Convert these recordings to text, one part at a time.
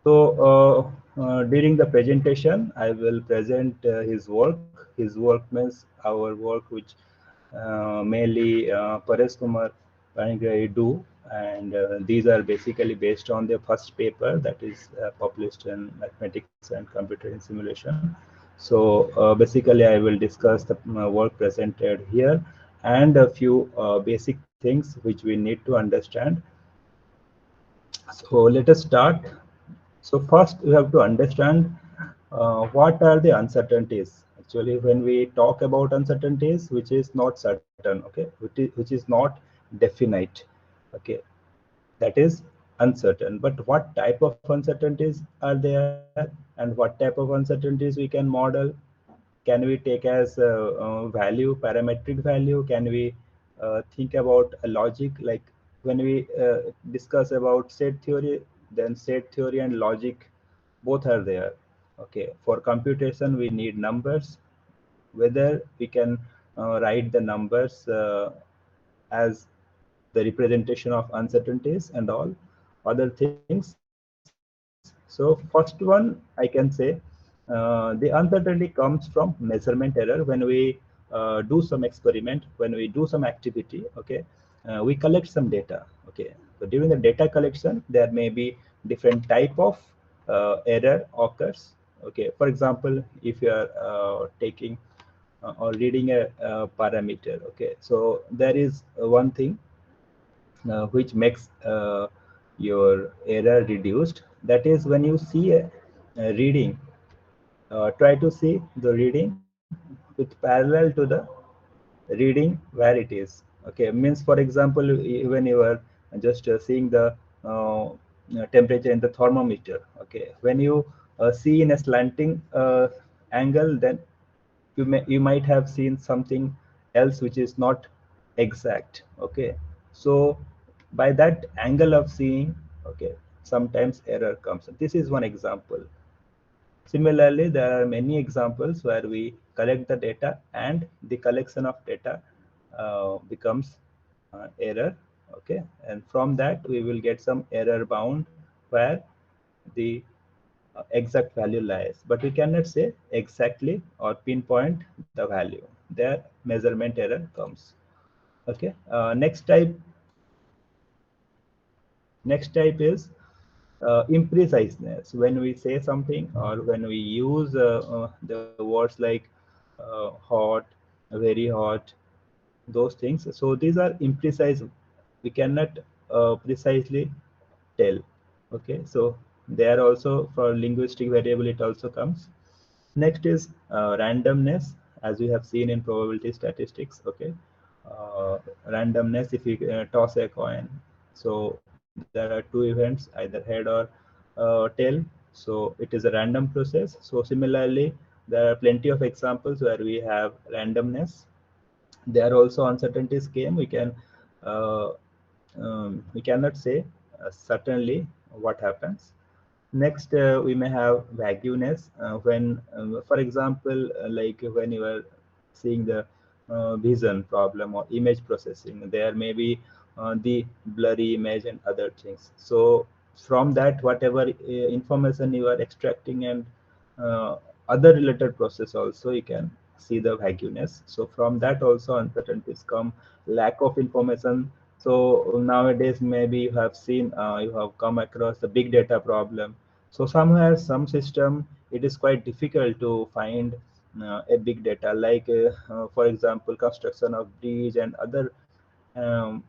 So during the presentation, I will present his work. His work means our work, which mainly Paresh Kumar Panigrahi do, and these are basically based on the first paper that is published in Mathematics and Computer in Simulation. So basically, I will discuss the work presented here and a few basic things which we need to understand. So let us start. So first, we have to understand what are the uncertainties. Actually, when we talk about uncertainties, which is not certain, okay, which is not definite, okay, that is uncertain. But what type of uncertainties are there, and what type of uncertainties we can model? Can we take as value, parametric value? Can we think about a logic? Like when we discuss about set theory, then set theory and logic both are there. Okay, for computation we need numbers. Whether we can write the numbers as the representation of uncertainties and all other things. So first one, I can say the uncertainty comes from measurement error when we do some experiment, when we do some activity. Okay, we collect some data. Okay, so during the data collection, there may be different type of error occurs. Okay, for example, if you are taking or reading a parameter. Okay, so there is one thing which makes your error reduced. That is when you see a reading, try to see the reading with parallel to the reading where it is. Okay, means for example, when you are just seeing the temperature in the thermometer. Okay, when you see in a slanting angle, then you might have seen something else which is not exact. Okay, so by that angle of seeing, okay, sometimes error comes. This is one example. Similarly, there are many examples where we collect the data and the collection of data becomes error. Okay, and from that we will get some error bound where the exact value lies, but we cannot say exactly or pinpoint the value. There measurement error comes. Okay, next type is impreciseness. When we say something or when we use the words like hot, very hot, those things, so these are imprecise. We cannot precisely tell. Okay, so they are also for linguistic variable, it also comes. Next is randomness, as we have seen in probability statistics. Okay, randomness, if you toss a coin, so there are two events, either head or tail, so it is a random process. So similarly, there are plenty of examples where we have randomness. There are also uncertainties came. Uh, we cannot say certainly what happens. Next, we may have vagueness when, for example, like when you are seeing the vision problem or image processing, there may be the blurry image and other things. So from that, whatever information you are extracting and uh, other related process also, you can see the vagueness. So from that also uncertainties come, lack of information. So nowadays, maybe you have seen, you have come across the big data problem. So somewhere, some system, it is quite difficult to find a big data, like for example, construction of bridge and other um,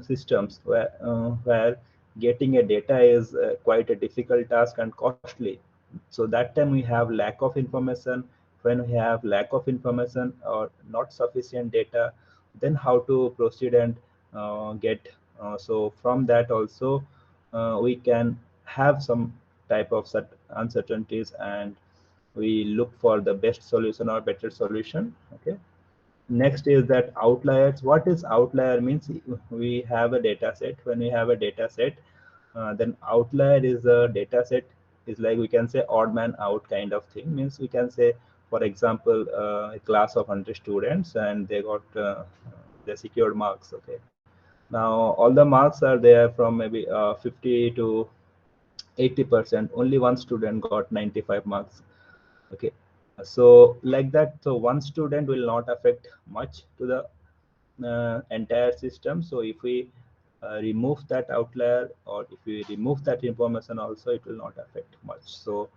systems where getting a data is quite a difficult task and costly. So that time we have lack of information. When we have lack of information or not sufficient data, then how to proceed and get. So from that also we can have some type of uncertainties, and we look for the best solution or better solution. Okay, next is that outliers. What is outlier means? We have a data set. When we have a data set, then outlier is a data set, is like we can say odd man out kind of thing. Means we can say, for example, a class of 100 students and they got the secured marks. Okay, now all the marks are there from maybe 50 to 80%, only one student got 95 marks. Okay, so like that, so one student will not affect much to the entire system. So if we remove that outlier, or if we remove that information also, it will not affect much. So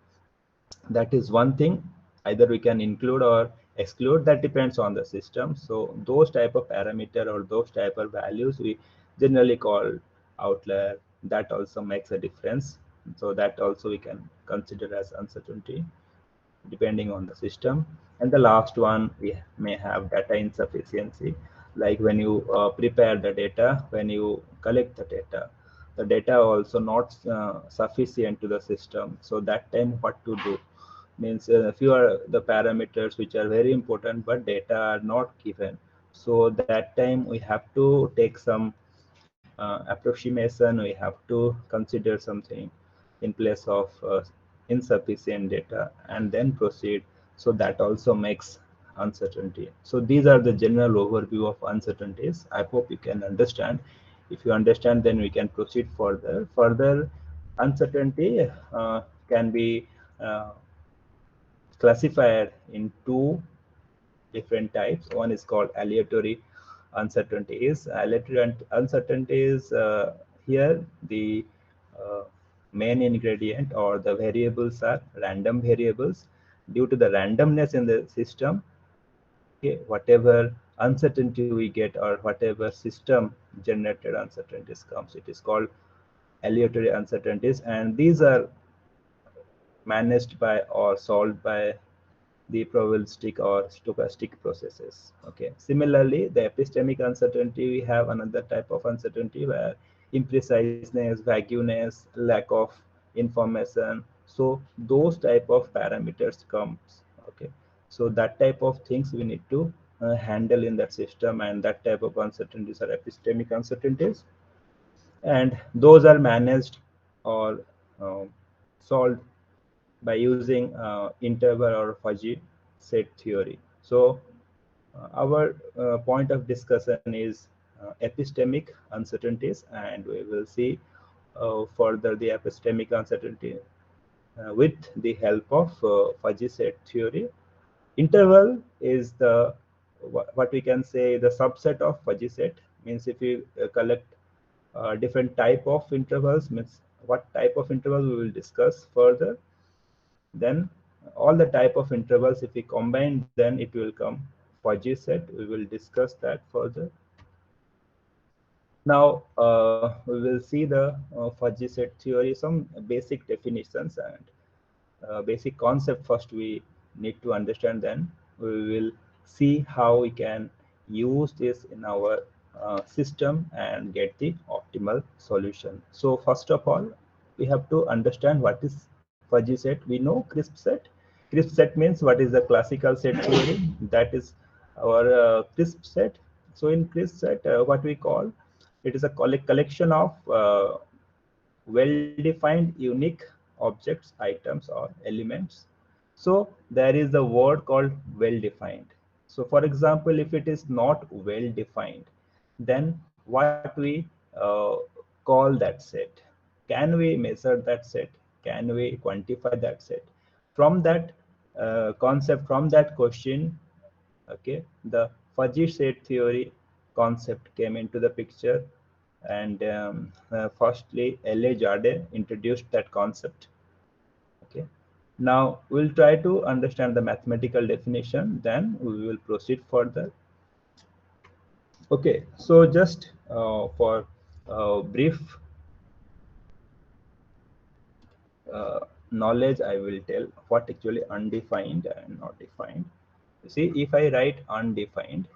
that is one thing, either we can include or exclude, that depends on the system. So those type of parameter or those type of values we generally call outlier. That also makes a difference, so that also we can consider as uncertainty depending on the system. And the last one, we may have data insufficiency, like when you prepare the data, when you collect the data also not sufficient to the system. So that time what to do, means few are the parameters which are very important but data are not given. So that time we have to take some approximation, we have to consider something in place of insufficient data and then proceed. So that also makes uncertainty. So these are the general overview of uncertainties. I hope you can understand. If you understand, then we can proceed further. Uncertainty can be uh, classified in two different types. One is called aleatory uncertainties. Aleatory uncertainties, here the uh, main ingredient or the variables are random variables. Due to the randomness in the system, okay, whatever uncertainty we get or whatever system generated uncertainties comes, it is called aleatory uncertainties, and these are managed by or solved by the probabilistic or stochastic processes. Okay. Similarly, the epistemic uncertainty, we have another type of uncertainty where impreciseness, vagueness, lack of information. So those type of parameters comes. Okay. So that type of things we need to handle in that system, and that type of uncertainties are epistemic uncertainties, and those are managed or solved by using interval or fuzzy set theory. So our point of discussion is epistemic uncertainties, and we will see further the epistemic uncertainty with the help of fuzzy set theory. Interval is the what we can say the subset of fuzzy set. Means if you collect different type of intervals, means what type of interval we will discuss further. Then all the type of intervals, if we combine, then it will come fuzzy set. We will discuss that further. Now we will see the fuzzy set theory, some basic definitions and basic concept first we need to understand. Then we will see how we can use this in our system and get the optimal solution. So first of all, we have to understand what is fuzzy set. We know crisp set. Crisp set means what is the classical set theory, that is our crisp set. So in crisp set, what we call, it is a collection of well-defined unique objects, items, or elements. So there is a word called well-defined. So for example, if it is not well-defined, then what we call that set? Can we measure that set? Can we quantify that set? From that concept, from that question, okay, the fuzzy set theory concept came into the picture. And firstly, L.A. Jardine introduced that concept. Okay. Now we'll try to understand the mathematical definition, then we will proceed further. Okay, so just for brief knowledge, I will tell what actually undefined and not defined. You see, if I write undefined,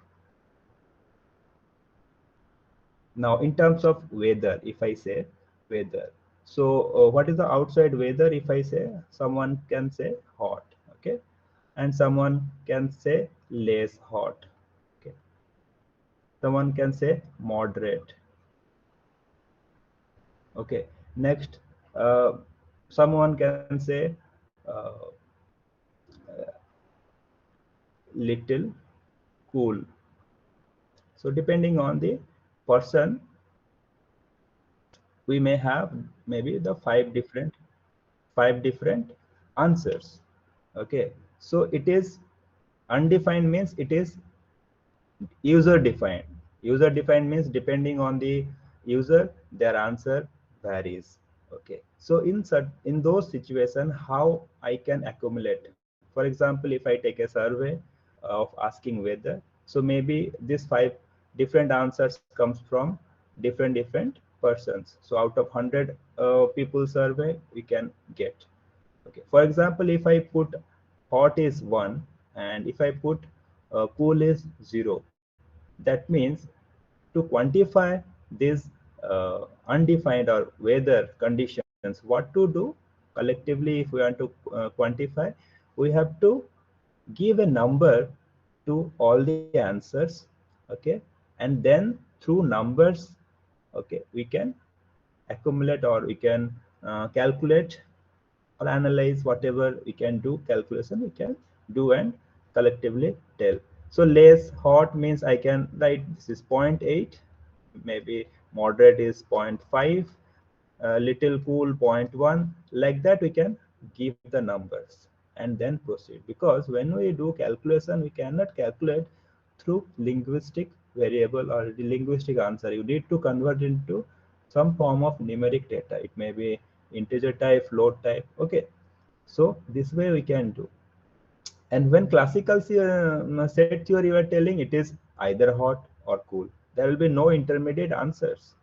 now in terms of weather, if I say weather, so what is the outside weather? If I say, someone can say hot, okay, and someone can say less hot, okay, someone can say moderate, okay. Next, uh, someone can say uh, little cool. So depending on the person, we may have maybe the 5 different 5 different answers. Okay, so it is undefined means it is user defined. User defined means depending on the user, their answer varies. Okay, so in those situations, how I can accumulate? For example, if I take a survey of asking weather, so maybe this 5 different answers comes from different persons. So out of 100 people survey, we can get. Okay, for example, if I put hot is 1 and if I put cool is 0, that means to quantify these undefined or weather conditions, what to do collectively? If we want to quantify, we have to give a number to all the answers. Okay, and then through numbers, okay, we can accumulate or we can calculate or analyze whatever we can do calculation we can do and collectively tell. So less hot means I can write this is 0.8, maybe moderate is 0.5, little cool 0.1, like that we can give the numbers and then proceed, because when we do calculation we cannot calculate through linguistic variable or the linguistic answer. You need to convert into some form of numeric data. It may be integer type, float type. Okay, so this way we can do. And when classical set theory you are telling, it is either hot or cool. There will be no intermediate answers.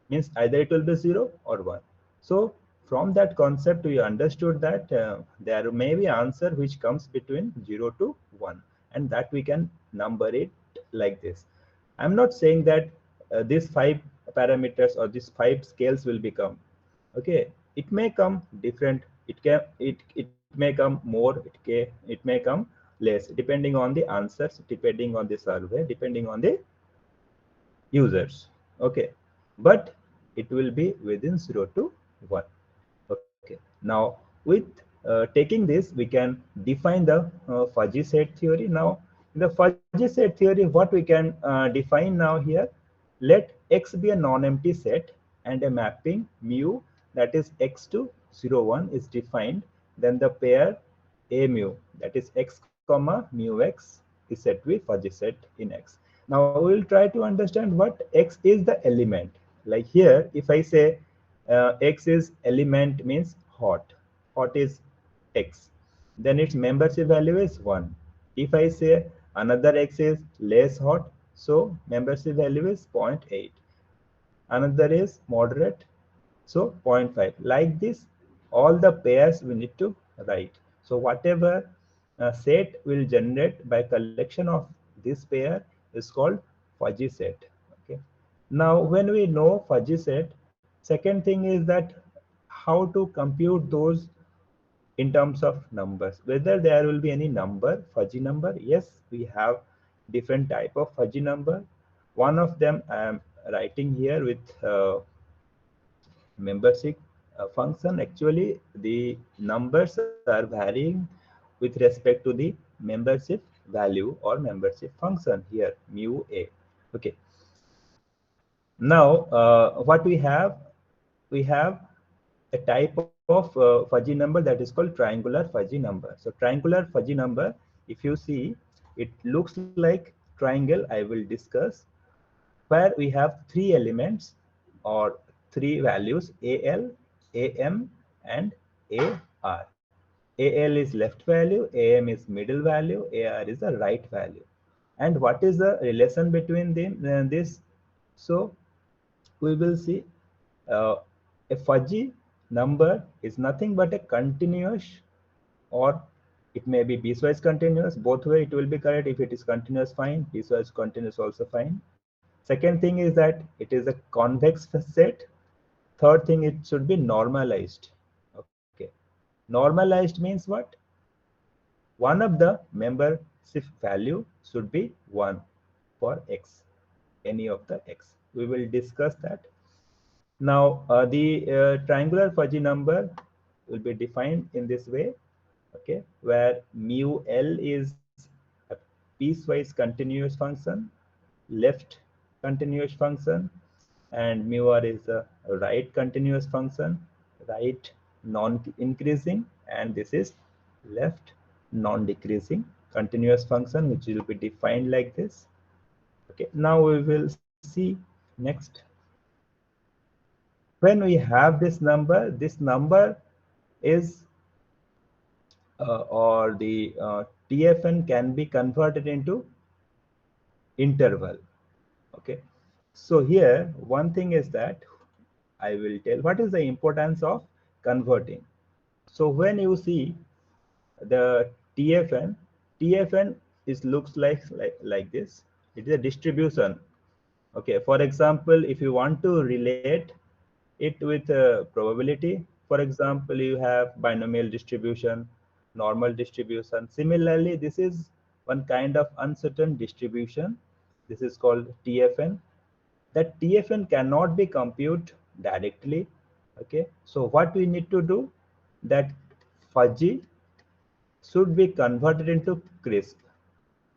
Means either it will be 0 or 1. So from that concept we understood that there may be answer which comes between 0 to 1, and that we can number it like this. I'm not saying that these 5 parameters or these 5 scales will become. Okay, it may come different. It may come more. It may come less depending on the answers, depending on the survey, depending on the users. Okay, but it will be within 0 to 1. Okay, now with taking this we can define the fuzzy set theory. Now in the fuzzy set theory, what we can define now here, let X be a non-empty set and a mapping mu, that is X to 0 1 is defined, then the pair a mu, that is X comma mu X, is said to be fuzzy set in X. Now we will try to understand what X is the element. Like here, if I say X is element means hot. Hot is X. Then its membership value is 1. If I say another X is less hot, so membership value is 0.8. Another is moderate, so 0.5. Like this, all the pairs we need to write. So whatever set will generate by collection of this pair is called fuzzy set. Okay. Now when we know fuzzy set, second thing is that how to compute those in terms of numbers, whether there will be any number, fuzzy number. Yes, we have different type of fuzzy number. One of them I am writing here with membership function. Actually the numbers are varying with respect to the membership value or membership function here mu a. Okay, now what we have a type of fuzzy number that is called triangular fuzzy number. So triangular fuzzy number, if you see, it looks like triangle. I will discuss, where we have 3 elements or 3 values, AL, AM and AR. AL is left value, AM is middle value, AR is the right value. And what is the relation between them? This, so we will see a fuzzy number is nothing but a continuous, or it may be piecewise continuous. Both way it will be correct. If it is continuous, fine. Piecewise continuous, also fine. Second thing is that it is a convex set. Third thing, it should be normalized. Okay, normalized means what? One of the membership value should be 1 for X, any of the X. We will discuss that. Now the triangular fuzzy number will be defined in this way. Okay, where mu L is a piecewise continuous function, left continuous function, and mu R is a right continuous function, right non-increasing, and this is left non-decreasing continuous function, which will be defined like this. Okay, now we will see next. When we have this number is or the TFN can be converted into interval. Okay, so here one thing is that I will tell what is the importance of converting. So when you see the TFN is looks like this. It is a distribution. Okay, for example, if you want to relate it with probability, for example, you have binomial distribution, normal distribution. Similarly, this is one kind of uncertain distribution. This is called TFN. That TFN cannot be computed directly. Okay, so what we need to do, that fuzzy should be converted into crisp.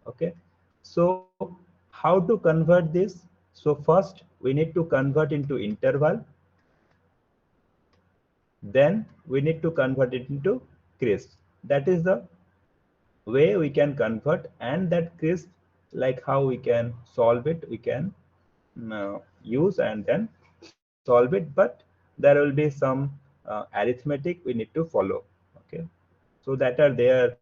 Okay, so how to convert this? So first we need to convert into interval, then we need to convert it into crisp. That is the way we can convert, and that crisp, like how we can solve it, we can use and then solve it, but there will be some arithmetic we need to follow. Okay, so that are there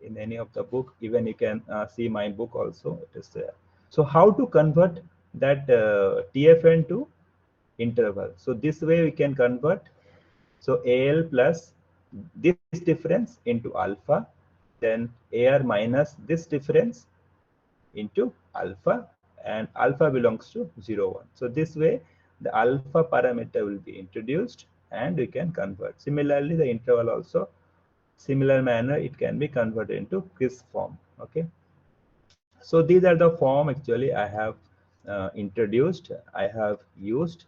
in any of the book. Even you can see my book also, it is there. So how to convert that TFN to interval? So this way we can convert. So AL plus this difference into alpha, then AR minus this difference into alpha, and alpha belongs to 0, 1. So this way the alpha parameter will be introduced and we can convert. Similarly, the interval also, similar manner, it can be converted into crisp form. Okay, so these are the form actually I have introduced, I have used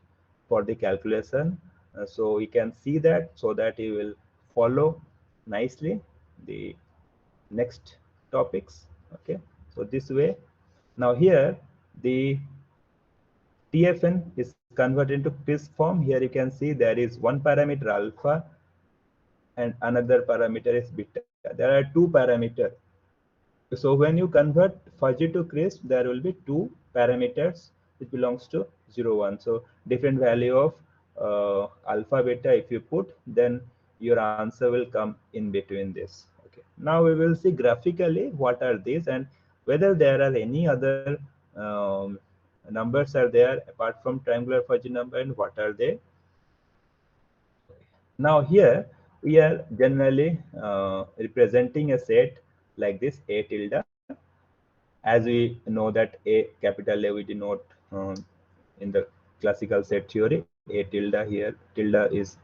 for the calculation. So you can see that, so that you will follow nicely the next topics. Okay, so this way. Now here the TFN is converted into crisp form. Here you can see there is one parameter alpha and another parameter is beta. There are two parameters. So when you convert fuzzy to crisp, there will be two parameters which belongs to 0, 1. So different value of alpha beta if you put, then your answer will come in between this. Okay, now we will see graphically what are these and whether there are any other numbers are there apart from triangular fuzzy number, and what are they. Now here we are generally representing a set like this, A tilde. As we know that A, capital A, we denote in the classical set theory, A tilde. Here tilde is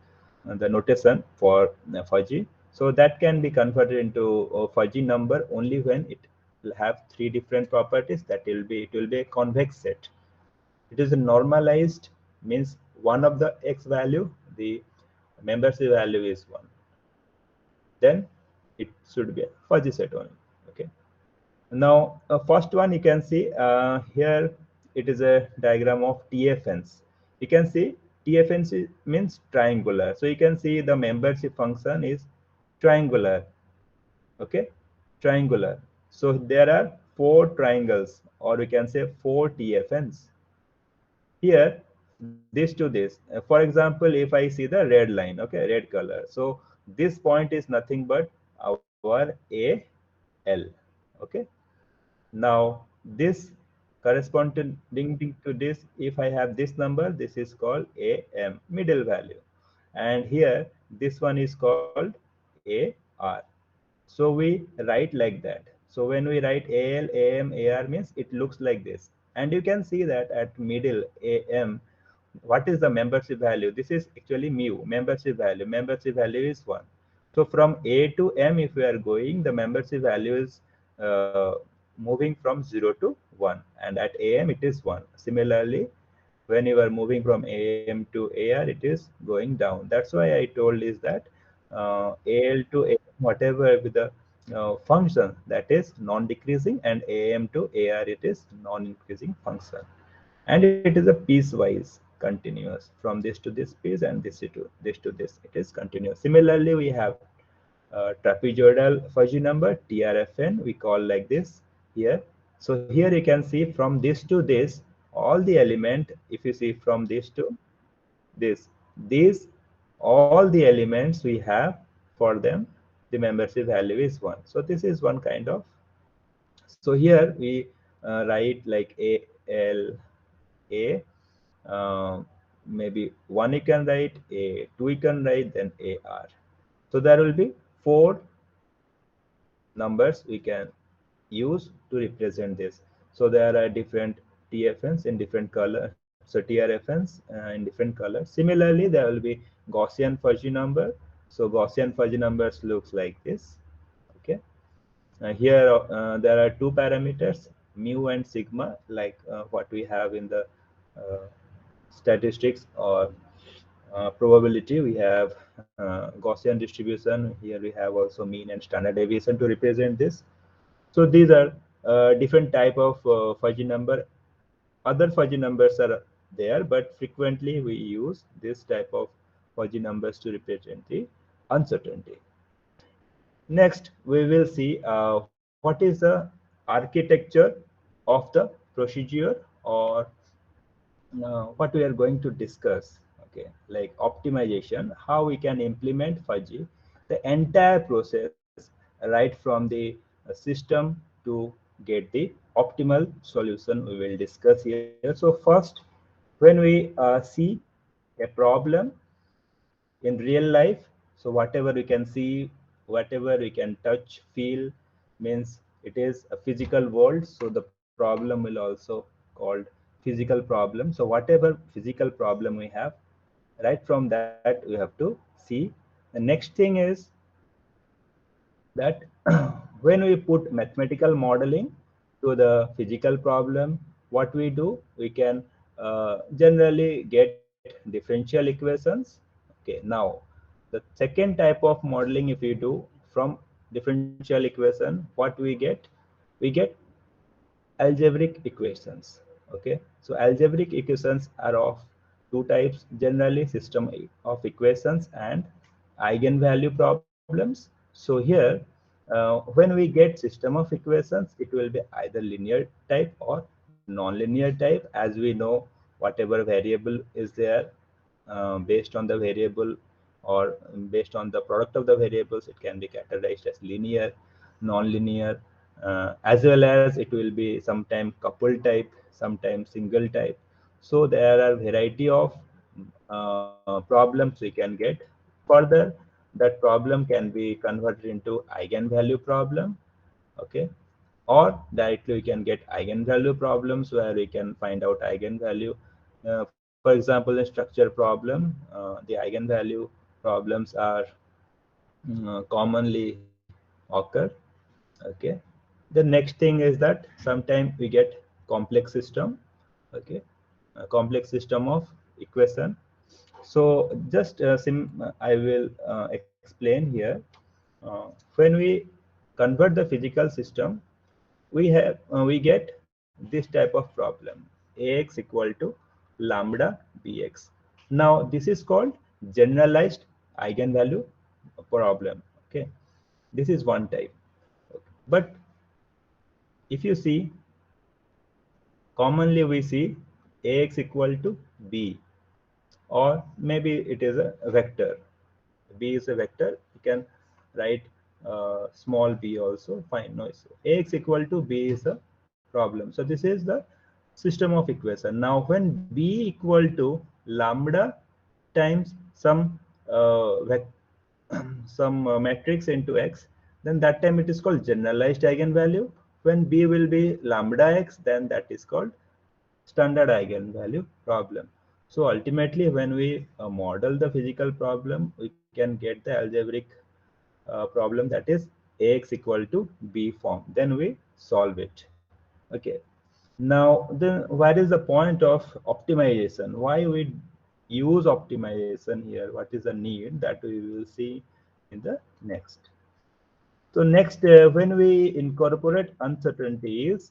the notation for fuzzy. So that can be converted into a fuzzy number only when it will have three different properties. That it will be a convex set. It is a normalized, means one of the x value, the membership value is 1. Then it should be a fuzzy set only. Okay. Now, first one you can see here, it is a diagram of TFNs. You can see TFNs means triangular. So you can see the membership function is triangular. Okay, triangular. So there are 4 triangles, or we can say 4 TFNs. Here, this to this. For example, if I see the red line, okay, red color. So this point is nothing but our AL. Okay. Now this corresponding to this, if I have this number, this is called AM, middle value, and here this one is called AR. So we write like that. So when we write AL, AM, AR means it looks like this, and you can see that at middle AM, what is the membership value? This is actually mu, membership value. Membership value is 1. So from A to M, if we are going, the membership value is moving from 0 to 1, and at AM it is 1. Similarly, when you are moving from AM to AR, it is going down. That's why I told is that AL to AM, whatever with the function, that is non-decreasing, and AM to AR, it is non-increasing function, and it is a piecewise continuous. From this to this piece and this to this, it is continuous. Similarly, we have trapezoidal fuzzy number, TRFN, we call like this here. So here you can see from this to this, all the element, if you see from this to this, these, all the elements we have for them, the membership value is 1. So this is one kind of. So here we write like A, L, A, maybe 1 you can write, A, 2 you can write, then AR. So there will be 4 numbers we can use to represent this. So there are different TFNs in different color. So TRFNs in different colors. Similarly, there will be Gaussian fuzzy number. So Gaussian fuzzy numbers looks like this. Okay. Here there are 2 parameters, mu and sigma, like what we have in the statistics or probability. We have Gaussian distribution. Here we have also mean and standard deviation to represent this. So these are different type of fuzzy number. Other fuzzy numbers are there, but frequently we use this type of fuzzy numbers to represent the uncertainty. Next, we will see what is the architecture of the procedure, or what we are going to discuss. Okay, like optimization, how we can implement fuzzy, the entire process right from the system to get the optimal solution we will discuss here. So first, when we see a problem in real life, so whatever we can see, whatever we can touch, feel, means it is a physical world. So the problem will also called physical problem. So whatever physical problem we have, right from that we have to see. The next thing is that when we put mathematical modeling to the physical problem, what we do, we can generally get differential equations. Okay, now the second type of modeling, if you do from differential equation, what we get algebraic equations. Okay, so algebraic equations are of 2 types, generally system of equations and eigenvalue problems. So here when we get system of equations, it will be either linear type or non-linear type. As we know, whatever variable is there, based on the variable or based on the product of the variables, it can be categorized as linear, non-linear, as well as it will be sometimes coupled type, sometimes single type. So there are variety of problems we can get. Further, that problem can be converted into eigenvalue problem. Okay, or directly we can get eigenvalue problems where we can find out eigenvalue. For example, in structure problem, the eigenvalue problems are commonly occur. Okay, the next thing is that sometimes we get complex system. Okay, a complex system of equation. So just I will explain here. When we convert the physical system, we get this type of problem: ax equal to lambda bx. Now this is called generalized eigenvalue problem. Okay, this is one type. Okay. But if you see, commonly we see ax equal to b, or maybe it is a vector. B is a vector. You can write small b also, fine, no issue. Ax equal to b is a problem. So this is the system of equation. Now when b equal to lambda times some some matrix into x, then that time it is called generalized eigenvalue. When b will be lambda x, then that is called standard eigenvalue problem. So ultimately, when we model the physical problem, we can get the algebraic problem, that is ax equal to b form. Then we solve it. Okay. Now, then where is the point of optimization? Why we use optimization here? What is the need that we will see in the next? So next, when we incorporate uncertainties,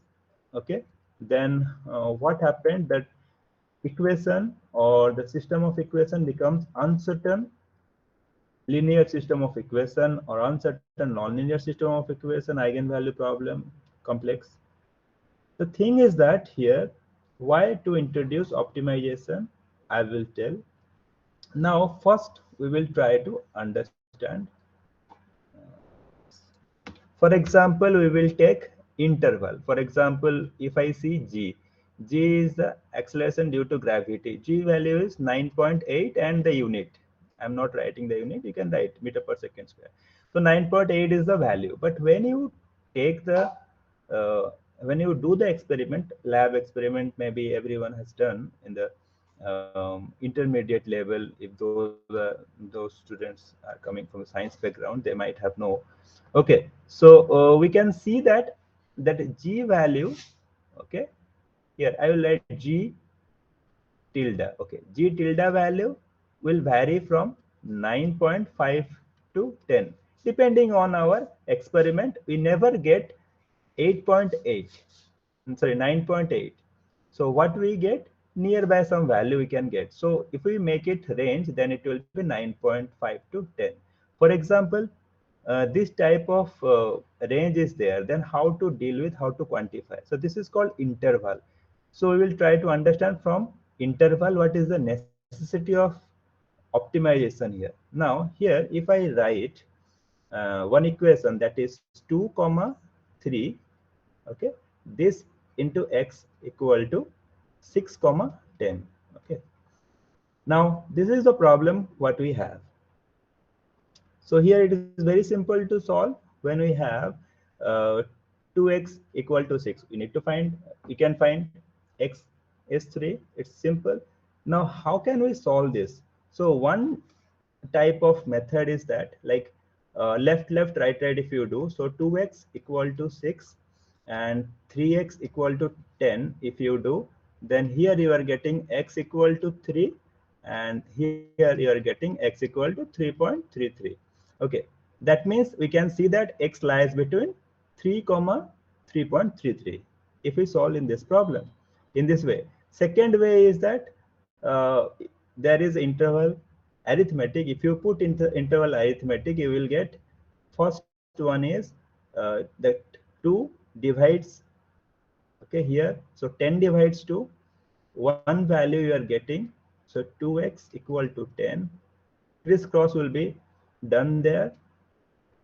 okay, then what happened that equation or the system of equation becomes uncertain linear system of equation or uncertain nonlinear system of equation, eigenvalue problem, complex. The thing is that here, why to introduce optimization, I will tell. Now, first we will try to understand. For example, we will take interval. For example, if I see G is the acceleration due to gravity. G value is 9.8 and the unit. I'm not writing the unit, you can write meter per second square. So 9.8 is the value. But when you take the, when you do the experiment, lab experiment, maybe everyone has done in the intermediate level, if those students are coming from a science background, they might have know. Okay, so we can see that G value, okay, here I will write G tilde. Okay, G tilde value will vary from 9.5 to 10. Depending on our experiment, we never get 8.8. Sorry, 9.8. So what we get, nearby some value we can get. So if we make it range, then it will be 9.5 to 10. For example, this type of range is there, then how to deal with, how to quantify. So this is called interval. So we will try to understand from interval what is the necessity of optimization here. Now here, if I write one equation, that is 2 comma 3, okay, this into x equal to 6 comma 10. Okay, now this is the problem what we have. So here it is very simple to solve. When we have 2x equal to 6, we need to find, we can find x is 3. It's simple. Now how can we solve this? So one type of method is that, like left left right right, if you do, so 2x equal to 6 and 3x equal to 10, if you do, then here you are getting x equal to 3 and here you are getting x equal to 3.33. Okay, that means we can see that x lies between 3 comma 3.33 if we solve in this problem in this way. Second way is that there is interval arithmetic. If you put into interval arithmetic, you will get, first one is that 2 divides, okay, here, so 10 divides 2, one value you are getting, so 2x equal to 10. Crisscross will be done there.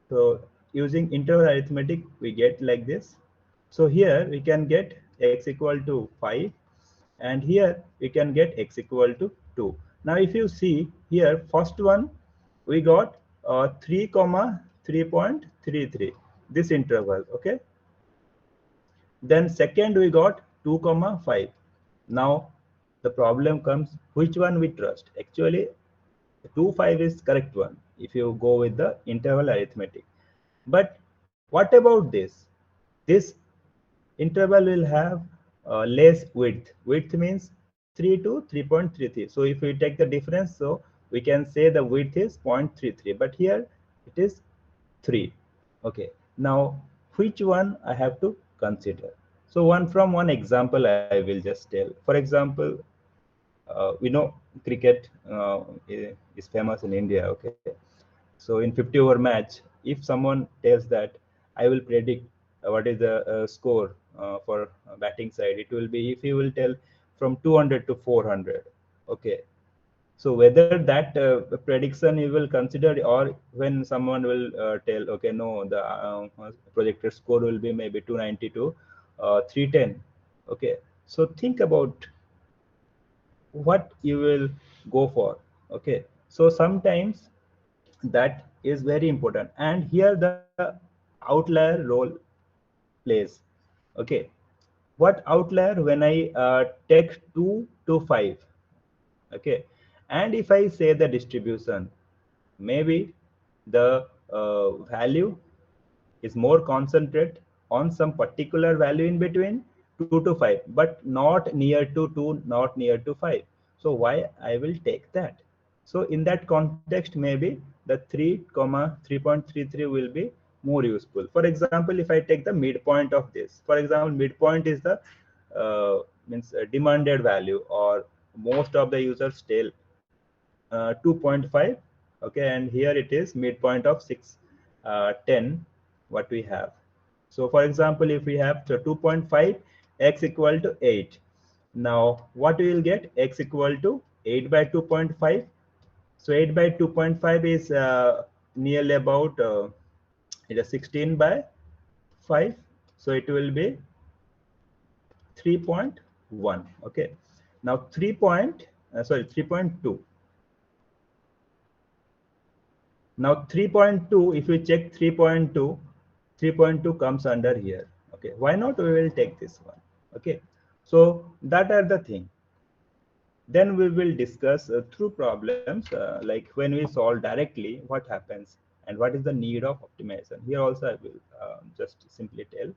So using interval arithmetic, we get like this. So here we can get x equal to 5 and here we can get x equal to 2. Now if you see here, first one we got 3 comma 3.33, this interval. Okay, then second we got 2 comma 5. Now the problem comes, which one we trust? Actually 2 5 is correct one if you go with the interval arithmetic. But what about this? This interval will have less width. Width means 3 to 3.33. So if we take the difference, so we can say the width is 0.33, but here it is 3. Okay, now which one I have to consider? So one example I will just tell. For example, we know cricket is famous in India. Okay, so in 50 over match, if someone tells that I will predict what is the score for batting side, it will be, if he will tell, from 200 to 400. Okay, so whether that prediction you will consider, or when someone will tell, okay, no, the projected score will be maybe 290 to 310. Okay, so think about what you will go for. Okay, so sometimes that is very important, and here the outlier role plays. Okay, what outlier? When I take 2 to 5, okay, and if I say the distribution, maybe the value is more concentrate on some particular value in between 2 to 5, but not near to 2, not near to 5. So why I will take that? So in that context, maybe the 3 comma 3.33 will be more useful. For example, if I take the midpoint of this, for example, midpoint is the means demanded value or most of the users tell 2.5. Okay, and here it is midpoint of 10 what we have. So for example, if we have 2.5, x equal to 8. Now what we will get? X equal to 8 by 2.5. So 8 by 2.5 is nearly about it is 16 by 5. So it will be 3.1. Okay, now 3.2. Now 3.2, if we check 3.2, 3.2 comes under here. Okay, why not? We will take this one. Okay, so that are the thing. Then we will discuss through problems like when we solve directly, what happens and what is the need of optimization. Here also I will just simply tell.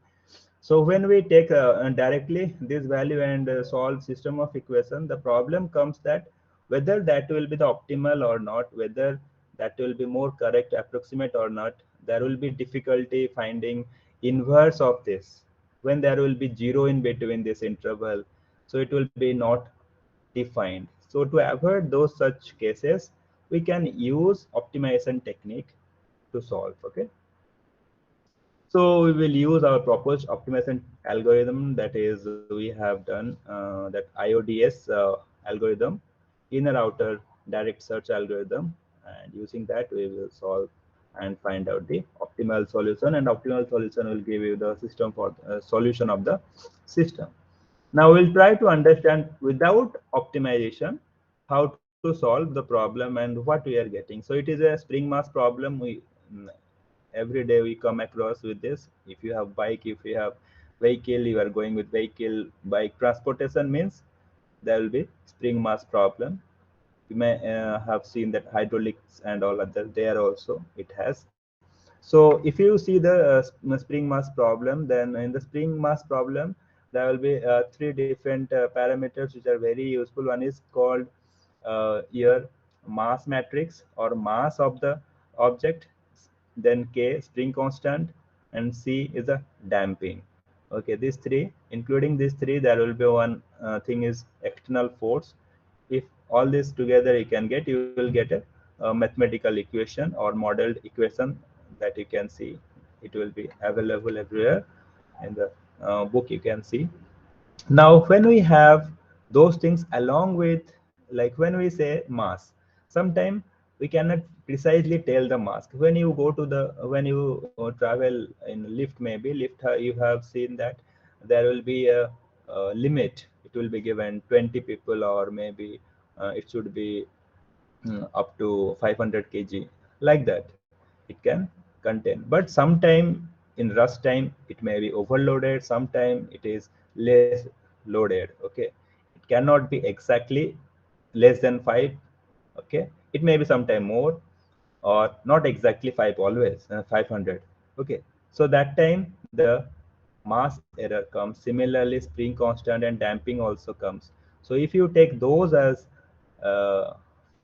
So when we take directly this value and solve system of equation, the problem comes that whether that will be the optimal or not, whether that will be more correct, approximate or not, there will be difficulty finding inverse of this when there will be zero in between this interval. So it will be not defined. So to avoid those such cases, we can use optimization technique to solve. Okay. So we will use our proposed optimization algorithm, that is we have done that IODS algorithm, inner outer direct search algorithm, and using that we will solve and find out the optimal solution, and optimal solution will give you the system for solution of the system. Now we'll try to understand without optimization how to solve the problem and what we are getting. So it is a spring mass problem. Every day we come across with this. If you have bike, if you have vehicle, you are going with vehicle. Bike transportation means there will be spring mass problem. You may have seen that hydraulics and all other there also it has. So if you see the spring mass problem, then in the spring mass problem there will be three different parameters which are very useful. One is called here mass matrix or mass of the object, then K spring constant, and C is a damping. Okay, these three, including these three, there will be one thing is external force. If all this together you will get a mathematical equation or modeled equation that you can see. It will be available everywhere in the book, you can see. Now when we have those things along with, like when we say mass, sometimes we cannot precisely tell the mass. When you go to the, when you travel in lift, maybe lift, you have seen that there will be a limit. It will be given 20 people, or maybe it should be up to 500 kg, like that it can contain. But sometime in rush time it may be overloaded, sometime it is less loaded. Okay, it cannot be exactly less than 5. Okay, it may be sometime more, or not exactly 5 always, 500. Okay, so that time the mass error comes. Similarly, spring constant and damping also comes. So if you take those as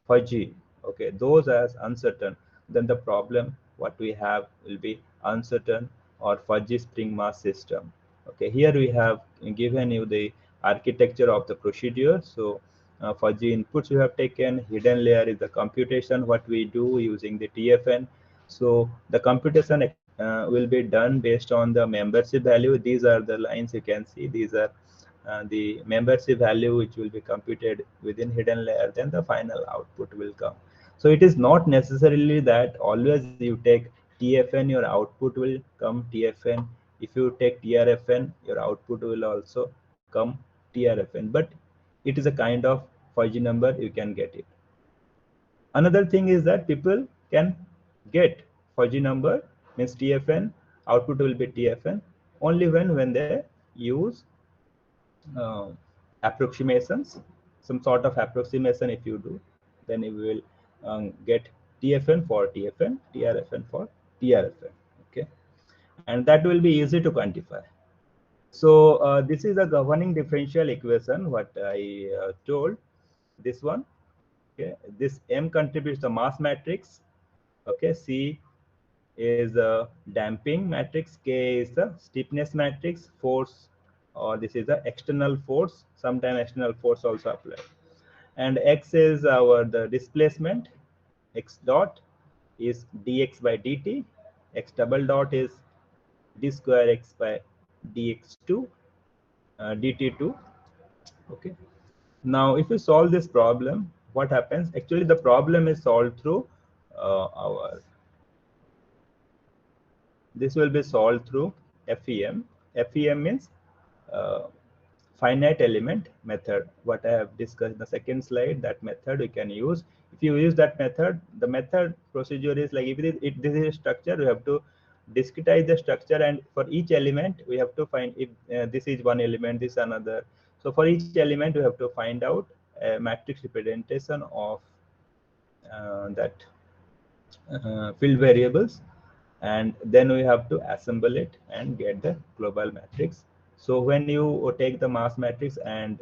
fudgy, okay, those as uncertain, then the problem what we have will be uncertain or fudgy spring mass system. Okay, here we have given you the architecture of the procedure. So fudgy inputs we have taken. Hidden layer is the computation what we do using the TFN. So the computation will be done based on the membership value. These are the lines you can see. These are the membership value which will be computed within hidden layer. Then the final output will come. So it is not necessarily that always you take TFN, your output will come TFN. If you take TRFN, your output will also come TRFN. But it is a kind of fudgy number, you can get it. Another thing is that people can get fudgy number, means TFN, output will be TFN, only when they use uh, approximations, some sort of approximation. If you do, then you will get TFN for TFN, TRFN for TRFN. Okay, and that will be easy to quantify. So this is a governing differential equation what I told, this one. Okay, this M contributes the mass matrix. Okay, C is the damping matrix, K is the stiffness matrix, force, or this is the external force. Sometimes external force also applied. and x is our the displacement. X dot is dx by dt. X double dot is d square x by dx2 dt2. Okay. Now, if you solve this problem, what happens? Actually, the problem is solved through our. This will be solved through FEM. FEM means uh, finite element method. What I have discussed in the second slide, that method we can use. If you use that method, the method procedure is like, if this is a structure, we have to discretize the structure, and for each element we have to find if this is one element, this another. So for each element we have to find out a matrix representation of that field variables, and then we have to assemble it and get the global matrix. So when you take the mass matrix and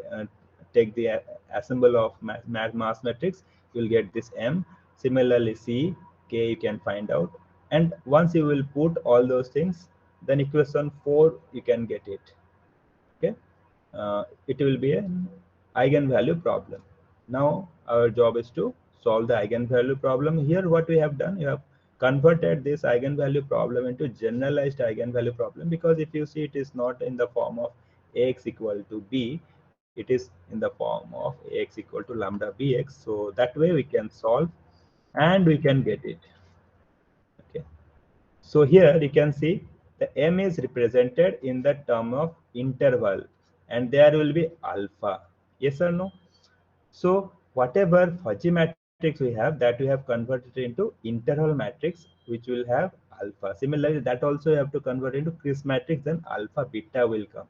take the assemble of mass matrix, you'll get this M. Similarly, C, K you can find out, and once you will put all those things, then equation 4 you can get it. Okay, it will be an eigenvalue problem. Now our job is to solve the eigenvalue problem. Here what we have done, you have converted this eigenvalue problem into generalized eigenvalue problem, because if you see, it is not in the form of ax equal to b, it is in the form of ax equal to lambda bx. So that way we can solve and we can get it. Okay, so here you can see the m is represented in the term of interval, and there will be alpha. Yes or no? So whatever fuzzy matrix we have, that we have converted into interval matrix, which will have alpha. Similarly, that also you have to convert into Crisp matrix, then alpha beta will come.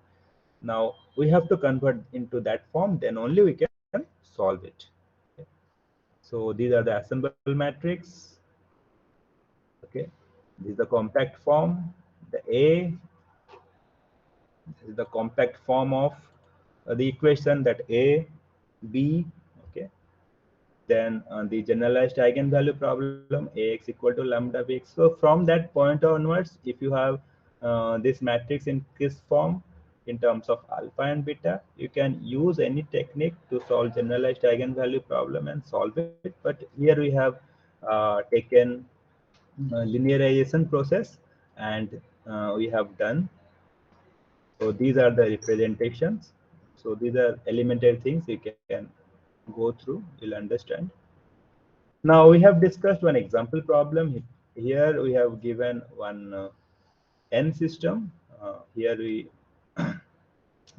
Now we have to convert into that form, then only we can solve it. Okay. So these are the assemble matrix. Okay, this is the compact form. The A, this is the compact form of the equation, that A, B. Okay, then the generalized eigenvalue problem, ax equal to lambda bx. So from that point onwards, if you have this matrix in Crisp form in terms of alpha and beta, you can use any technique to solve generalized eigenvalue problem and solve it. But here we have taken linearization process, and we have done. So these are the representations. So these are elementary things you can go through, you'll understand. Now we have discussed one example problem. Here we have given one n system. Here we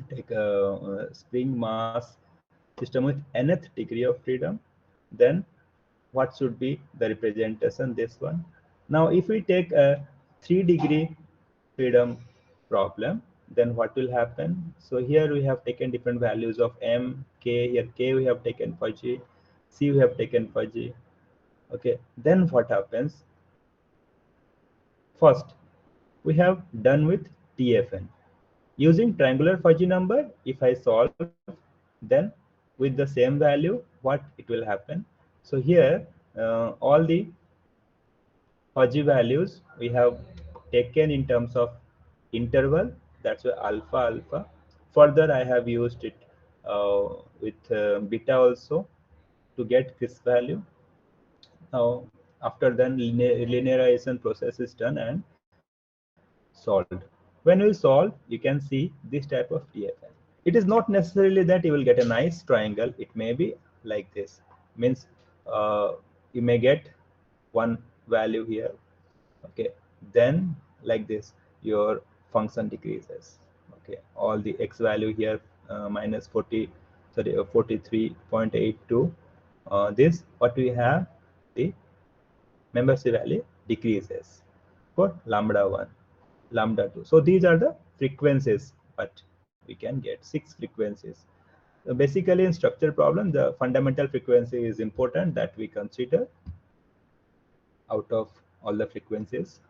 take a spring mass system with nth degree of freedom. Then what should be the representation? This one. Now if we take a 3-degree freedom problem, then what will happen? So here we have taken different values of m, k. Here k we have taken fuzzy, c we have taken fuzzy. Okay, then what happens? First, we have done with TFN. Using triangular fuzzy number, if I solve, then with the same value, what it will happen? So here, all the fuzzy values we have taken in terms of interval, that's why alpha alpha. Further, I have used it with beta also to get this value. Now, after then linearization process is done and solved. When we solve, you can see this type of TFN. It is not necessarily that you will get a nice triangle. It may be like this. Means you may get one value here. Okay, then like this, your function decreases. Okay, all the x value here minus 40, sorry, 43.82. This what we have, the membership value decreases for lambda 1, lambda 2. So these are the frequencies, but we can get 6 frequencies. So basically in structure problem, the fundamental frequency is important that we consider out of all the frequencies.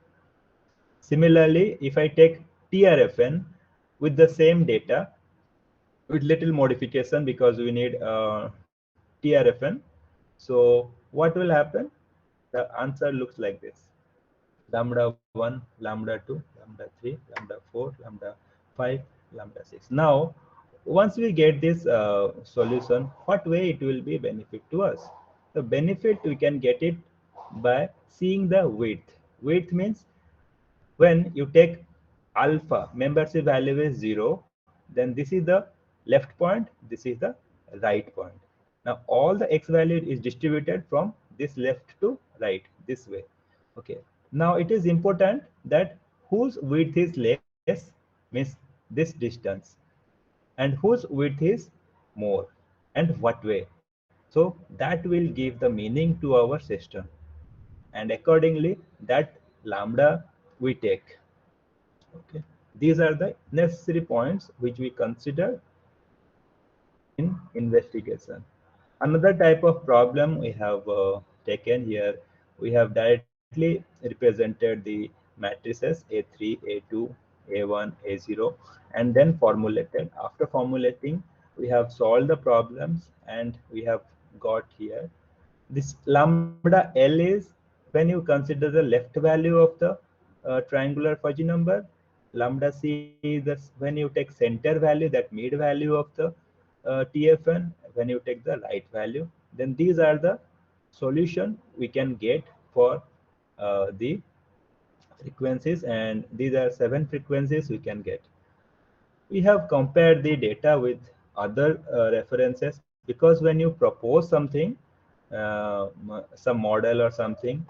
Similarly, if I take TRFN with the same data with little modification, because we need TRFN. So what will happen? The answer looks like this: lambda 1, lambda 2, lambda 3, lambda 4, lambda 5, lambda 6. Now, once we get this solution, what way it will be benefit to us? The benefit we can get it by seeing the width. Width means when you take alpha, membership value is 0, then this is the left point, this is the right point. Now all the x value is distributed from this left to right this way. Okay. Now it is important that whose width is less means this distance, and whose width is more and what way. So that will give the meaning to our system, and accordingly that lambda we take. Okay, these are the necessary points which we consider in investigation. Another type of problem we have taken here, we have directly represented the matrices A3, A2, A1, A0, and then formulated. After formulating, we have solved the problems and we have got here. This lambda L is when you consider the left value of the triangular fuzzy number. Lambda C is when you take center value, that mid value of the TFN, when you take the right value. Then these are the solution we can get for the frequencies, and these are 7 frequencies we can get. We have compared the data with other references, because when you propose something, some model or something,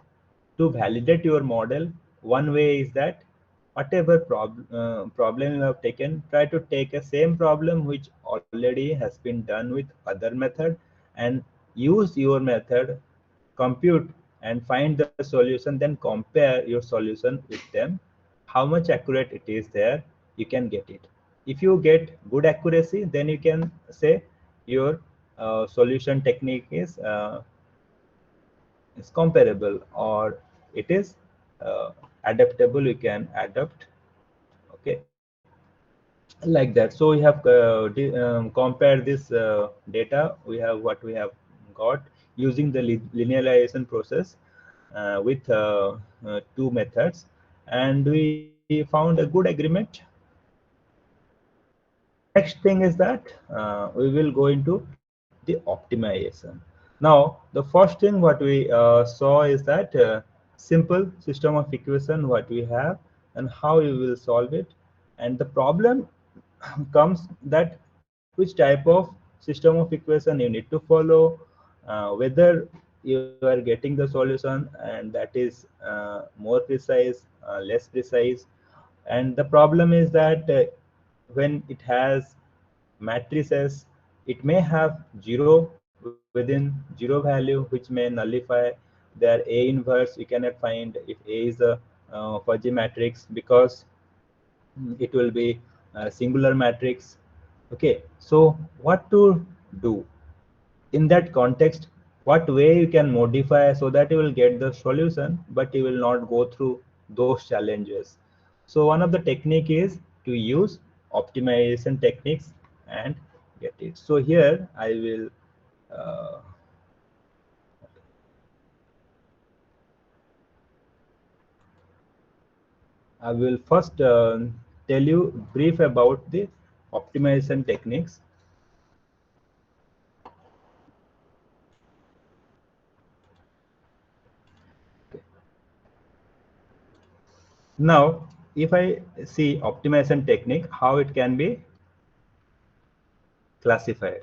to validate your model, one way is that whatever problem you have taken, try to take a same problem which already has been done with other method, and use your method, compute and find the solution, then compare your solution with them, how much accurate it is there, you can get it. If you get good accuracy, then you can say your solution technique is comparable, or it is adaptable, you can adapt. Okay, like that. So we have compared this data, we have what we have got using the linearization process with two methods, and we found a good agreement. Next thing is that we will go into the optimization. Now, the first thing what we saw is that simple system of equation what we have and how you will solve it. And the problem comes that which type of system of equation you need to follow, whether you are getting the solution and that is more precise, less precise. And the problem is that when it has matrices, it may have zero within zero value, which may nullify their A inverse. You cannot find if A is a fuzzy matrix, because it will be a singular matrix. Okay, so what to do in that context? What way you can modify so that you will get the solution, but you will not go through those challenges? So one of the technique is to use optimization techniques and get it. So here I will uh, first tell you brief about the optimization techniques. Now, if I see optimization technique, how it can be classified.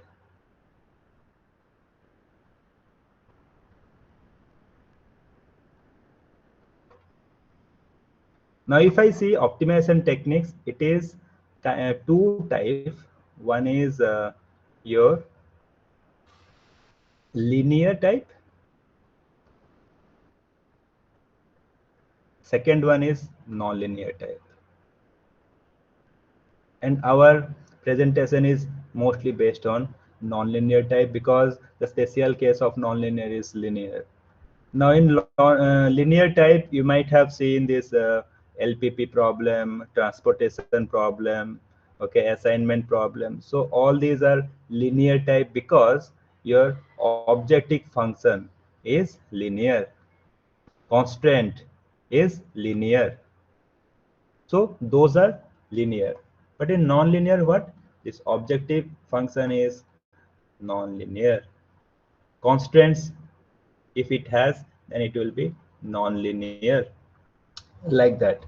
Now, if I see optimization techniques, it is two types. One is your linear type. Second one is non-linear type. And our presentation is mostly based on non-linear type, because the special case of non-linear is linear. Now in linear type, you might have seen this LPP problem, transportation problem, okay, assignment problem. So all these are linear type because your objective function is linear, constraint is linear. So those are linear. But in non-linear, what? this objective function is non-linear. Constraints, if it has, then it will be non-linear, like that,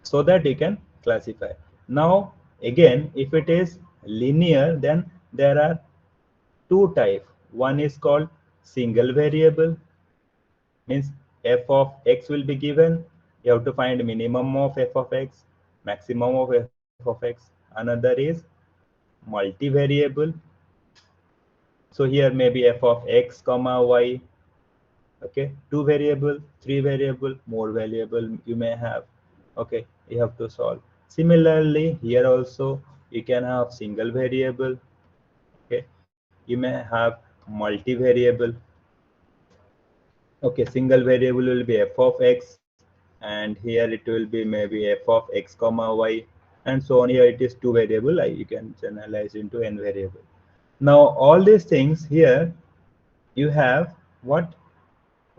so that you can classify. Now again, if it is linear, then there are two types. One is called single variable, means f of x will be given. You have to find minimum of f of x, maximum of f of x. Another is multivariable. So here maybe f of x comma y. Okay, two variable, three variable, more variable you may have. Okay, you have to solve. Similarly, here also you can have single variable. Okay, you may have multivariable. Okay, single variable will be f of x, and here it will be maybe f of x comma y, and so on. Here it is two variable. You can generalize into n variable. Now all these things here you have what?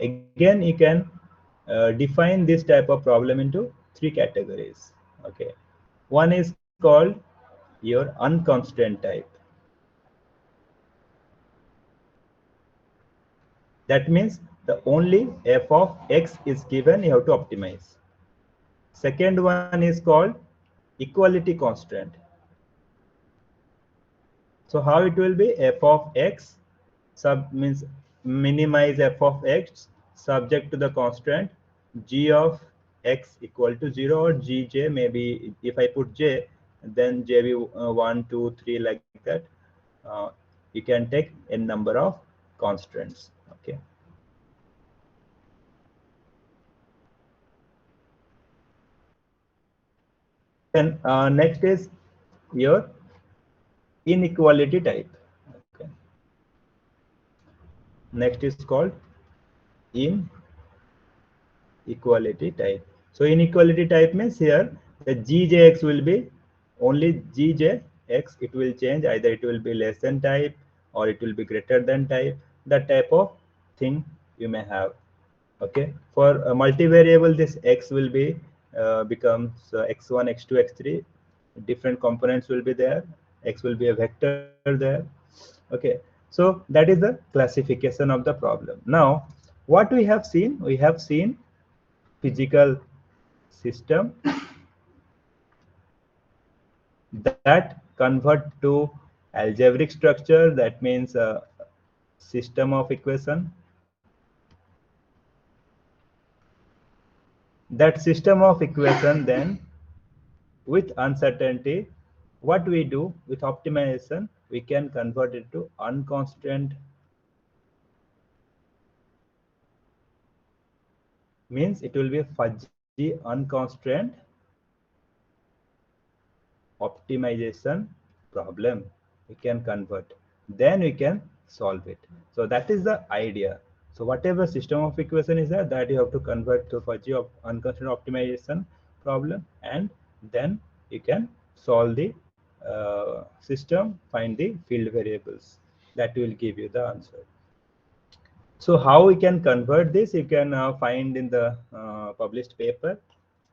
Again, you can define this type of problem into three categories. Okay, one is called your unconstrained type. That means the only f of x is given, you have to optimize. Second one is called equality constraint. So how it will be? F of x sub means minimize f of x subject to the constraint g of x equal to 0, or gj. Maybe if I put j, then j be 1 2 3 like that. You can take a number of constraints. Okay, then next is your inequality type. Okay, next is called inequality type. So inequality type means here the gjx will be only gjx. It will change, either it will be less than type or it will be greater than type. That type of thing you may have. Okay, for a multivariable, this x will be becomes x1, x2, x3. Different components will be there. X will be a vector there. Okay, so that is the classification of the problem. Now what we have seen? We have seen physical system that convert to algebraic structure. That means a system of equation. That system of equation, then with uncertainty, what we do with optimization, we can convert it to unconstrained, means it will be a fuzzy unconstrained optimization problem. We can convert, then we can solve it. So that is the idea. So whatever system of equation is there, that you have to convert to fuzzy of unconstrained optimization problem, and then you can solve the system, find the field variables. That will give you the answer. So how we can convert this, you can find in the published paper.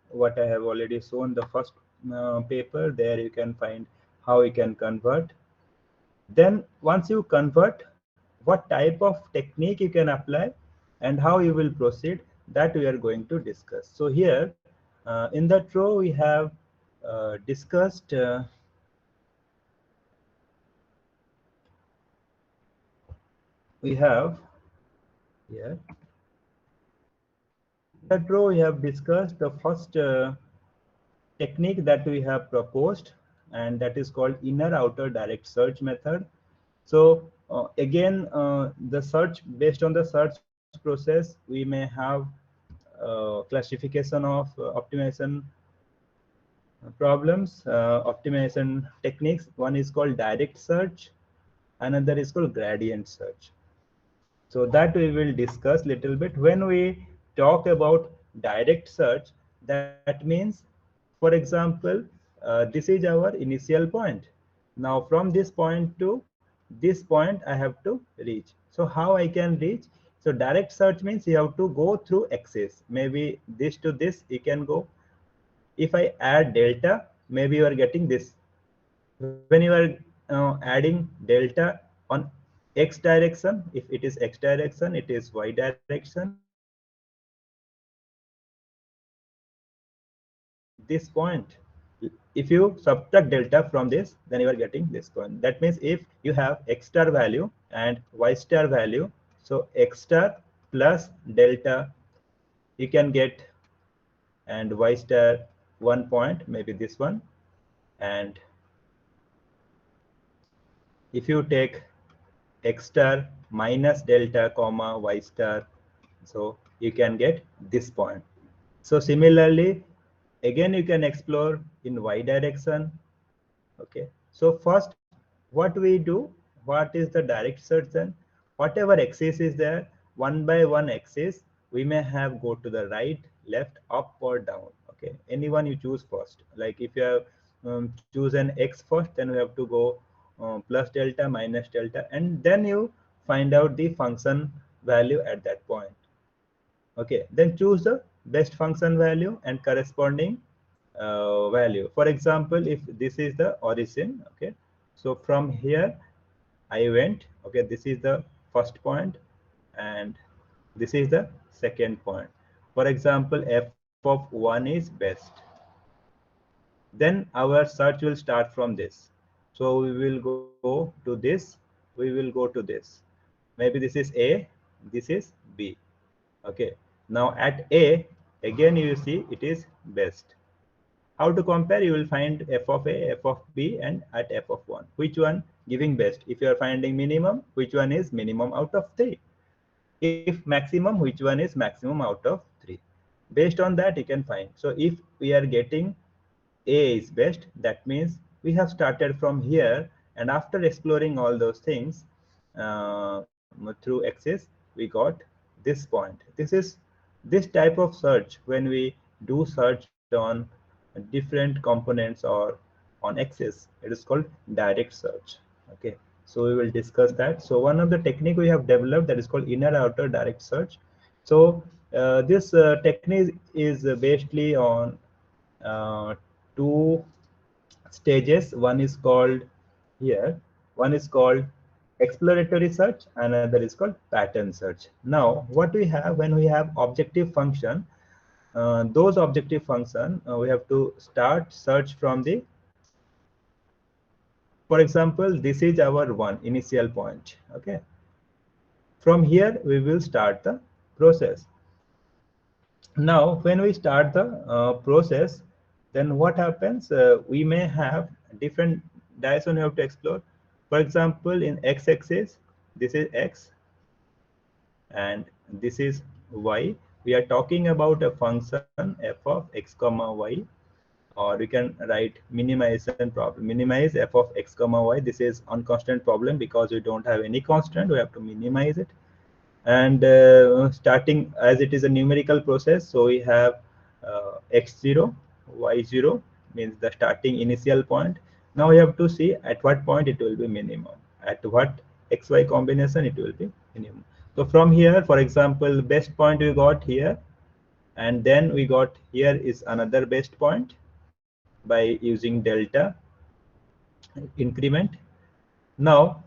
What I have already shown, the first paper, there you can find how you can convert. Then once you convert, what type of technique you can apply and how you will proceed, that we are going to discuss. So here in that row we have discussed we have here that row we have discussed the first technique that we have proposed, and that is called inner outer direct search method. So again, the search, based on the search process, we may have classification of optimization problems, optimization techniques. One is called direct search, another is called gradient search. So that we will discuss little bit. When we talk about direct search, that means, for example, this is our initial point. Now from this point to this point I have to reach. So how I can reach? So direct search means you have to go through axis. Maybe this to this you can go. If I add delta, maybe you are getting this. when you are adding delta on x direction, if it is x direction, it is y direction, this point, if you subtract delta from this, then you are getting this point. That means if you have x star value and y star value, so x star plus delta you can get, and y star 1 point, maybe this one. And if you take x star minus delta comma y star, so you can get this point. So similarly, again you can explore in y direction. Okay, so first what we do, what is the direct search? Then whatever axis is there, one by one axis, we may have go to the right, left, up or down. Okay, anyone you choose first. Like if you have choose an x first, then we have to go plus delta minus delta, and then you find out the function value at that point. Okay, then choose the best function value and corresponding value. For example, if this is the origin, okay, so from here I went, okay, this is the first point and this is the second point. For example, f of 1 is best. Then our search will start from this. So we will go to this, we will go to this. Maybe this is A, this is B. Okay, now at A, again you see it is best. How to compare? You will find f of A, f of B, and at f of 1. Which one giving best? If you are finding minimum, which one is minimum out of 3? If maximum, which one is maximum out of 3? Based on that, you can find. So if we are getting A is best, that means we have started from here, and after exploring all those things through axis, we got this point. This type of search when we do search on different components or on axis, it is called direct search. Okay, so we will discuss that. So one of the technique we have developed, that is called inner outer direct search. So this technique is basically on two stages. One is called here, one is called exploratory search, another is called pattern search. Now what we have, when we have objective function, those objective function, we have to start search from the, for example, this is our one initial point. Okay, from here we will start the process. Now when we start the process, then what happens, we may have different direction you have to explore. For example, in x-axis, this is x and this is y. We are talking about a function f of x comma y, or we can write minimization problem, minimize f of x comma y. This is unconstant problem because we don't have any constant, we have to minimize it. And starting as it is a numerical process, so we have x0, y0 means the starting initial point. Now we have to see at what point it will be minimum, at what xy combination it will be minimum. So from here, for example, best point we got here, and then we got here is another best point by using delta increment. Now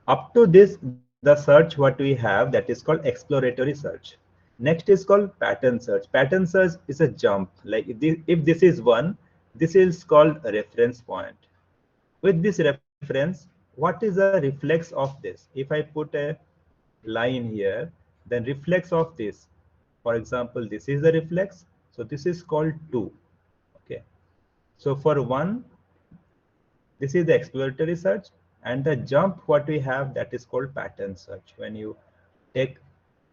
up to this, the search what we have, that is called exploratory search. Next is called pattern search. Pattern search is a jump, like if this is 1, this is called a reference point. With this reference, what is the reflex of this? If I put a line here, then reflex of this, for example, this is the reflex, so this is called 2. Okay, so for 1, this is the exploratory search, and the jump what we have, that is called pattern search. When you take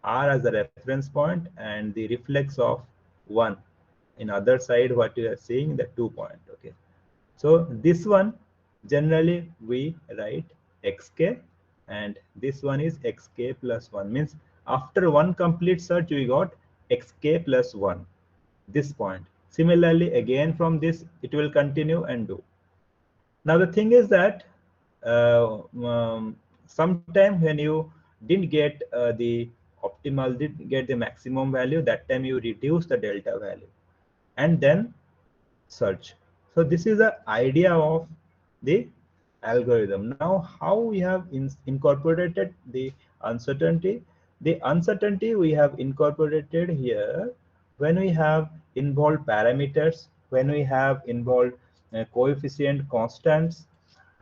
R as a reference point and the reflex of 1 in other side, what you are seeing, the 2 point. Okay, so this one generally we write xk, and this one is xk plus 1, means after one complete search we got xk plus 1, this point. Similarly, again from this it will continue and do. Now the thing is that sometime when you didn't get the optimal, didn't get the maximum value, that time you reduce the delta value and then search. So this is the idea of the algorithm. Now, how we have incorporated the uncertainty? The uncertainty we have incorporated here when we have involved parameters, when we have involved coefficient constants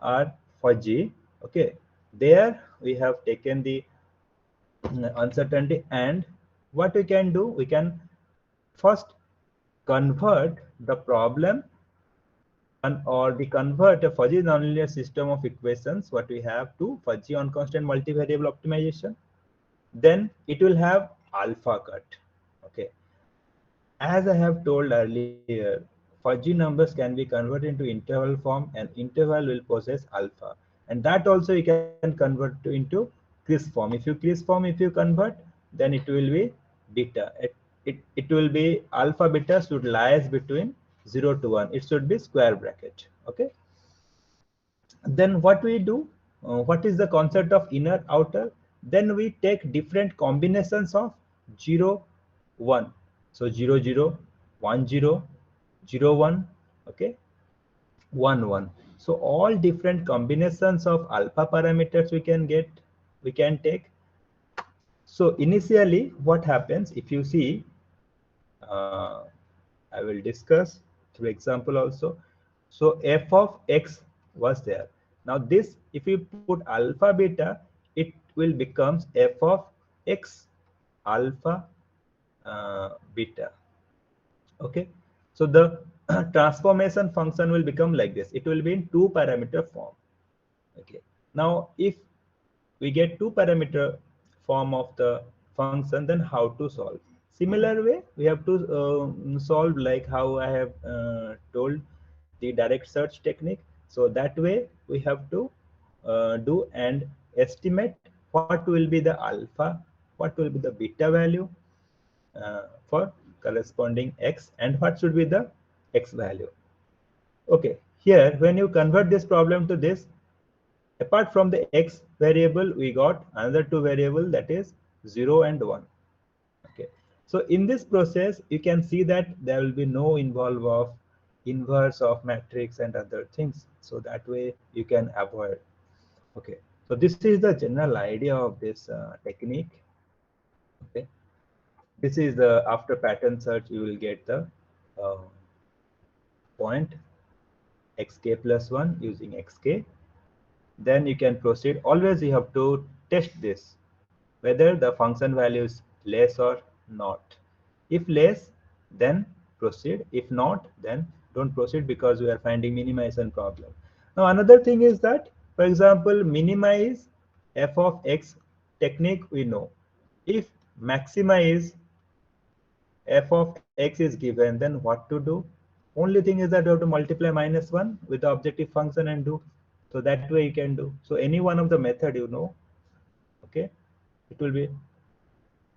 are fuzzy. Okay, there we have taken the uncertainty, and what we can do, we can first convert the problem or we convert a fuzzy nonlinear system of equations what we have to fuzzy on constant multivariable optimization. Then it will have alpha cut. Okay, as I have told earlier, fuzzy numbers can be converted into interval form, and interval will possess alpha, and that also you can convert into crisp form. If you crisp form, if you convert, then it will be beta. It will be alpha beta should lies between 0 to 1. It should be square bracket. Okay, then what we do, what is the concept of inner outer? Then we take different combinations of 0 1. So 0 0 1 0 0 1. Okay, 1 1. So all different combinations of alpha parameters we can take. So initially what happens, if you see, uh, I will discuss through example also. So f of x was there. Now this, if you put alpha beta, it will becomes f of x alpha beta. Okay, so the transformation function will become like this. It will be in two parameter form. Okay, now if we get two parameter form of the function, then how to solve? Similar way we have to solve like how I have told the direct search technique. So that way we have to do and estimate what will be the alpha, what will be the beta value for corresponding x, and what should be the x value. Okay, here when you convert this problem to this, apart from the x variable, we got another two variable, that is 0 and 1. Okay, so in this process you can see that there will be no involve of inverse of matrix and other things, so that way you can avoid. Okay, so this is the general idea of this technique. Okay, this is the after pattern search you will get the uh, point xk plus 1 using xk. Then you can proceed. Always you have to test this whether the function value is less or not. If less, then proceed. If not, then don't proceed, because we are finding minimization problem. Now another thing is that, for example, minimize f of x technique we know. If maximize f of x is given, then what to do? Only thing is that you have to multiply -1 with the objective function and do. So that way you can do. So any one of the method, you know, okay, it will be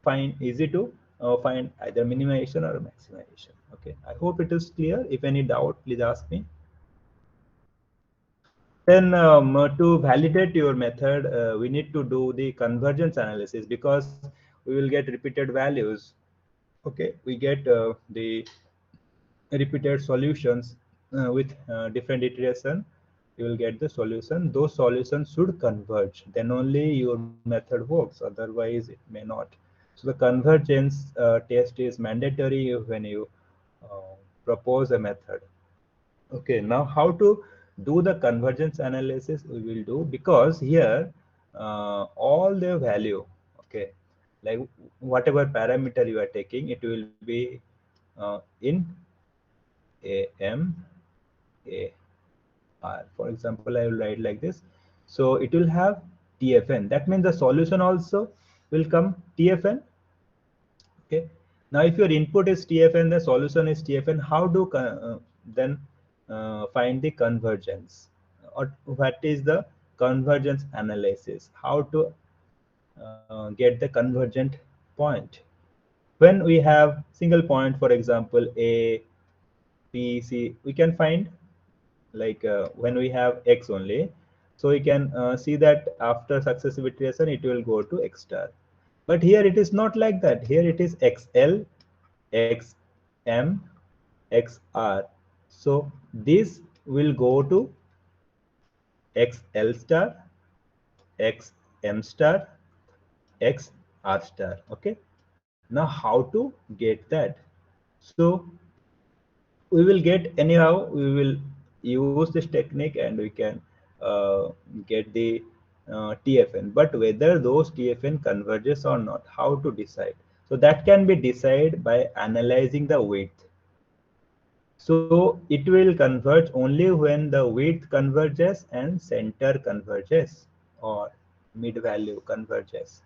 fine, easy to find either minimization or maximization. Okay, I hope it is clear. If any doubt, please ask me. Then to validate your method, we need to do the convergence analysis, because we will get repeated values. Okay, we get the repeated solutions with different iteration. You will get the solution. Those solutions should converge, then only your method works, otherwise it may not. So the convergence test is mandatory when you propose a method. Okay, now how to do the convergence analysis we will do, because here all the value, okay, like whatever parameter you are taking, it will be in am a r. For example, I will write like this. So it will have tfn. That means the solution also will come tfn. Okay. Now, if your input is tfn, the solution is tfn. How do then find the convergence, or what is the convergence analysis? How to get the convergent point? When we have single point, for example, a, b, c, we can find like when we have x only, so we can see that after successive iteration it will go to x star. But here it is not like that. Here it is xl, xm, xr. So this will go to xl star, xm star, xr star. Okay, now how to get that? So we will get, anyhow we will use this technique and we can get the TFN, but whether those TFN converges or not, how to decide? So that can be decided by analyzing the width. So it will converge only when the width converges and center converges or mid value converges.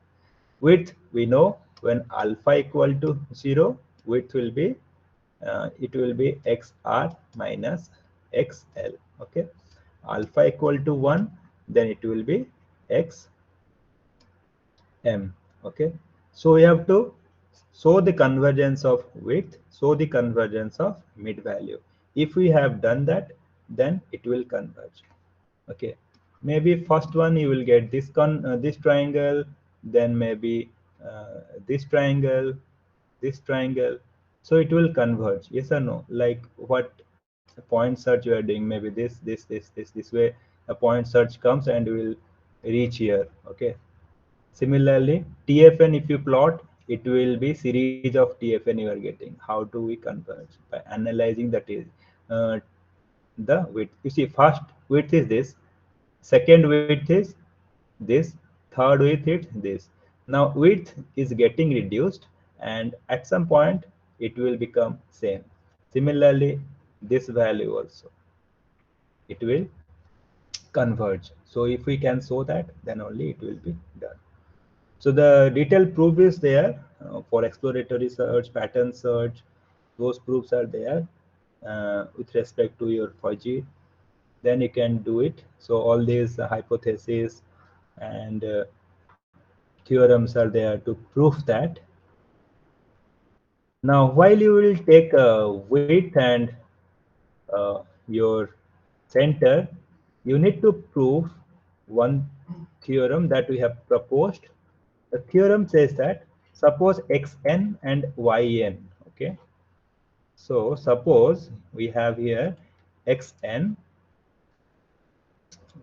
Width, we know when alpha equal to 0, width will be it will be xr minus xl. Okay, alpha equal to 1, then it will be xm. Okay, so we have to show the convergence of width, show the convergence of mid value. If we have done that, then it will converge. Okay, maybe first one you will get this triangle, then maybe this triangle, this triangle. So it will converge, yes or no? Like what point search you are doing, maybe this way a point search comes and will reach here. Okay, similarly TFN, if you plot, it will be series of TFN you are getting. How do we converge? By analyzing uh, the width. You see, first width is this, second width is this, third width is this. Now width is getting reduced and at some point it will become same. Similarly this value also, it will converge. So if we can show that, then only it will be done. So the detailed proof is there for exploratory search, pattern search. Those proofs are there with respect to your fuzzy. Then you can do it. So all these hypotheses and theorems are there to prove that. Now, while you will take width and your center, you need to prove one theorem that we have proposed. The theorem says that suppose xn and yn. Okay, so suppose we have here xn,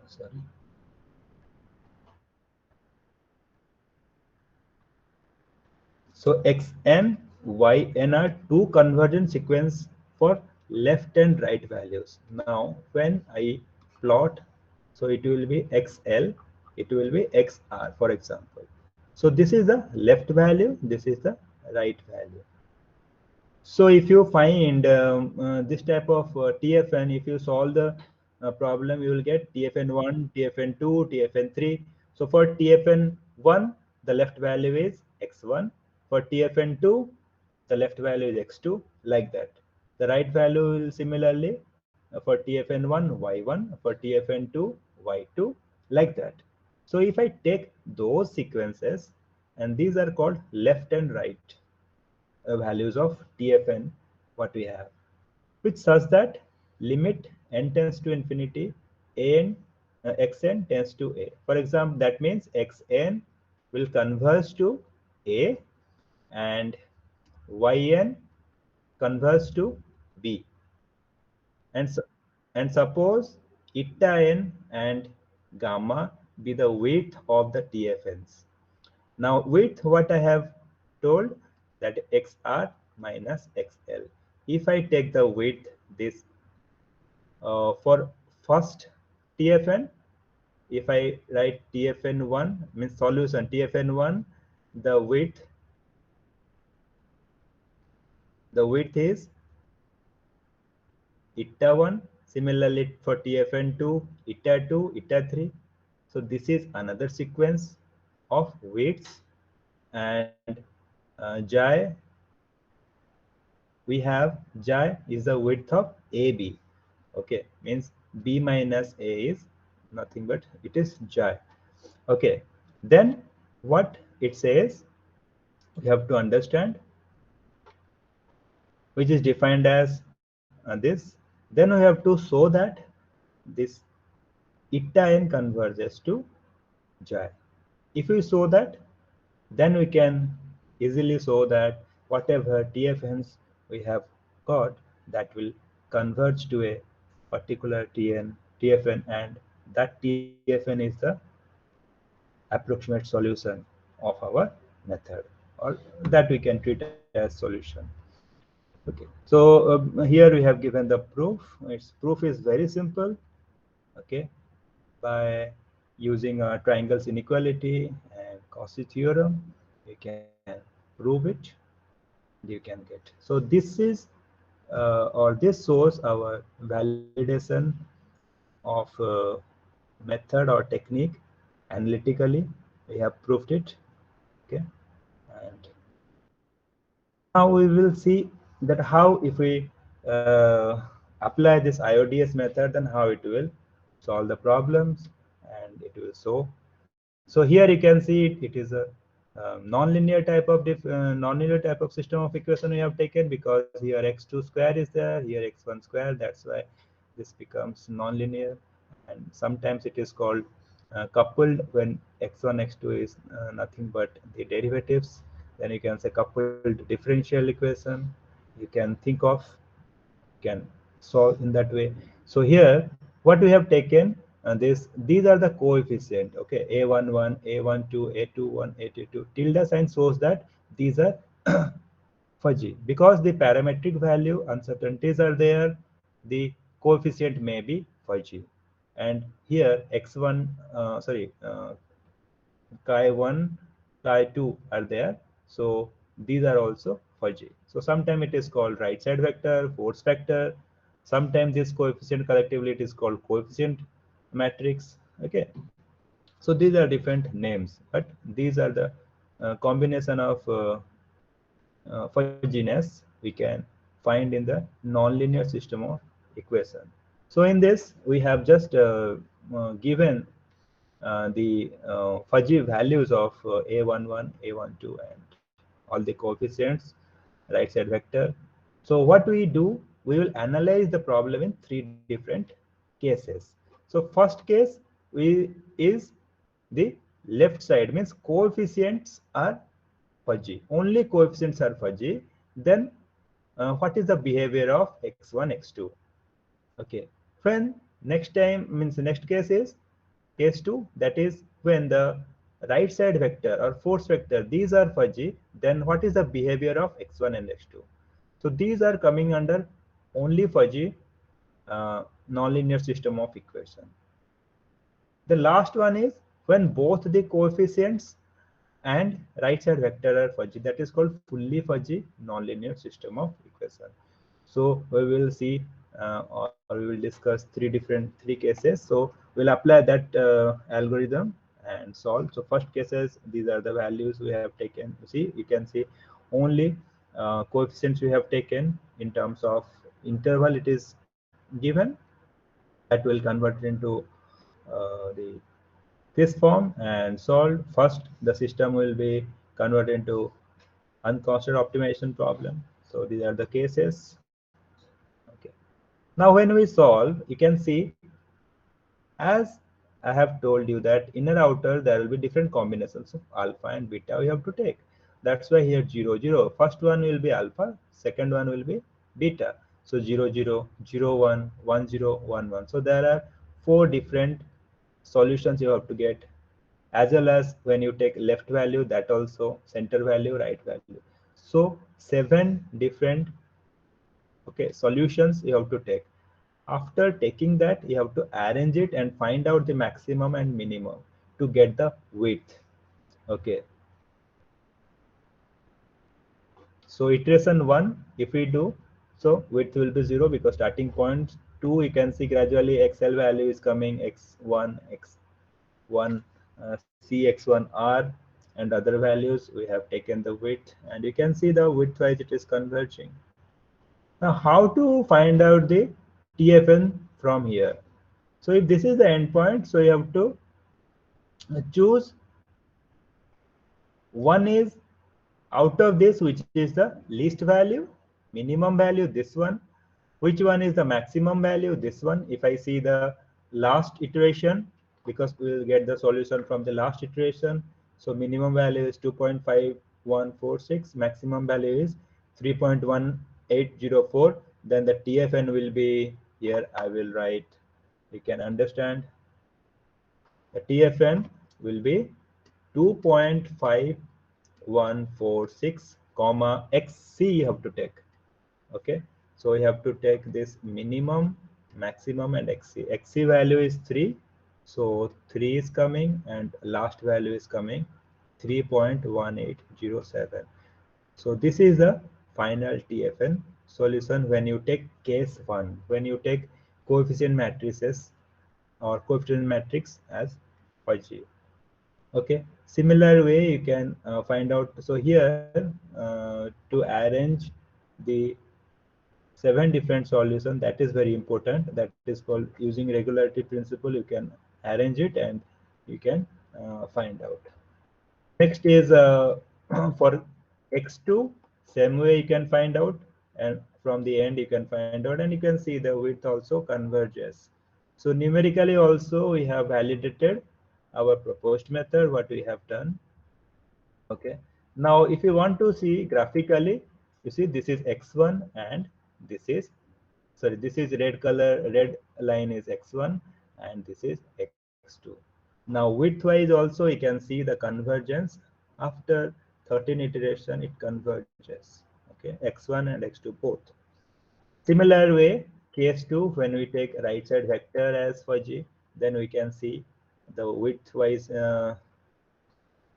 sorry, so xn, yn are two convergent sequence for left and right values. Now when I plot, so it will be xl, it will be xr, for example. So this is the left value, this is the right value. So if you find this type of TFN, if you solve the problem, you will get TFN1, TFN2, TFN3. So for TFN1, the left value is x1. For TFN2, the left value is x2, like that. The right value will similarly for TFN1, y1, for TFN2, y2, like that. So if I take those sequences, and these are called left and right values of TFN, what we have, which such that limit n tends to infinity, an xn tends to a. For example, that means xn will converge to a and yn converge to b. And and suppose eta n and gamma be the width of the TFNs. Now width, what I have told, that xr minus xl. If I take the width, this for first TFN, if I write TFN1 means solution TFN1, the width is eta1. Similarly for TFN2, eta2, eta3. So this is another sequence of widths. And J, we have J is the width of AB. Okay, means B minus A is nothing but it is J. Okay, then what it says, we have to understand, which is defined as this. Then we have to show that this eta n converges to J. If we show that, then we can easily show that whatever TFNs we have got, that will converge to a particular TFN and that TFN is the approximate solution of our method, or that we can treat as solution. Okay, so here we have given the proof. Its proof is very simple. Okay, by using a triangles inequality and Cauchy theorem, you can prove it. You can get. So this is or this shows our validation of method or technique analytically. We have proved it. Okay, and now we will see that how if we apply this IODS method, then how it will solve the problems and it will show. So here you can see it is a non-linear type of system of equation we have taken, because here x2 square is there, here x1 square. That's why this becomes non-linear, and sometimes it is called coupled when x1 x2 is nothing but the derivatives. Then you can say coupled differential equation. You can think of, can solve in that way. So here what we have taken, these are the coefficient. Okay, a11, a12, a21, a22. Tilde sign shows that these are fuzzy, because the parametric value uncertainties are there, the coefficient may be fuzzy. And here x1 chi1, chi2 are there, so these are also fuzzy. So sometimes it is called right side vector, force vector. Sometimes this coefficient collectively it is called coefficient matrix. Okay, so these are different names, but these are the combination of fuzziness we can find in the nonlinear system of equation. So in this we have just given the fuzzy values of a11, a12, and all the coefficients, right side vector. So what we do, we will analyze the problem in three different cases. So first case is the left side, means coefficients are fuzzy, only coefficients are fuzzy. Then what is the behavior of x1, x2? Okay, when next time, means the next case is case 2, that is when the right side vector or force vector, these are fuzzy, then what is the behavior of x1 and x2? So these are coming under only fuzzy nonlinear system of equation. The last one is when both the coefficients and right side vector are fuzzy, that is called fully fuzzy nonlinear system of equation. So we will see or we will discuss three cases. So we'll apply that algorithm and solve. So first cases, these are the values we have taken. See, you can see only coefficients we have taken in terms of interval it is given, that will convert it into the this form and solved. First the system will be converted into unconstant optimization problem. So these are the cases. Okay, now when we solve, you can see, as I have told you that inner outer there will be different combinations of alpha and beta we have to take. That's why here 0 0, first one will be alpha, second one will be beta. So 0 0, 0 1, 1 0, 1 1. So there are 4 different solutions you have to get, as well as when you take left value, that also center value, right value. So 7 different, okay, solutions you have to take. After taking that, you have to arrange it and find out the maximum and minimum to get the width. Okay, so iteration 1, if we do, so width will be 0, because starting point 2, you can see gradually XL value is coming, x1, x1, cx1r, and other values. We have taken the width, and you can see the width wise it is converging. Now how to find out the TFN from here? So if this is the endpoint, so you have to choose one is out of this, which is the least value, minimum value, this one. Which one is the maximum value? This one. If I see the last iteration, because we will get the solution from the last iteration. So minimum value is 2.5146, maximum value is 3.1804. Then the TFN will be here. I will write, you can understand. the TFN will be 2.5146 comma XC you have to take. Okay, so you have to take this minimum, maximum, and XC. XC value is 3, so 3 is coming, and last value is coming 3.1807. so this is the final TFN solution when you take case 1, when you take coefficient matrices or coefficient matrix as G. Okay, similar way you can find out. So here to arrange the 7 different solutions, that is very important. That is called using regularity principle. You can arrange it and you can find out. Next is for x2, same way you can find out, and from the end you can find out, and you can see the width also converges. So numerically also we have validated our proposed method, what we have done. Okay, now if you want to see graphically, you see this is x1 and this is, sorry, this is red color, red line is x1 and this is x2. Now widthwise also you can see the convergence. After 13 iteration it converges. Okay, x1 and x2 both. Similar way, case 2, when we take right side vector as for G, then we can see the widthwise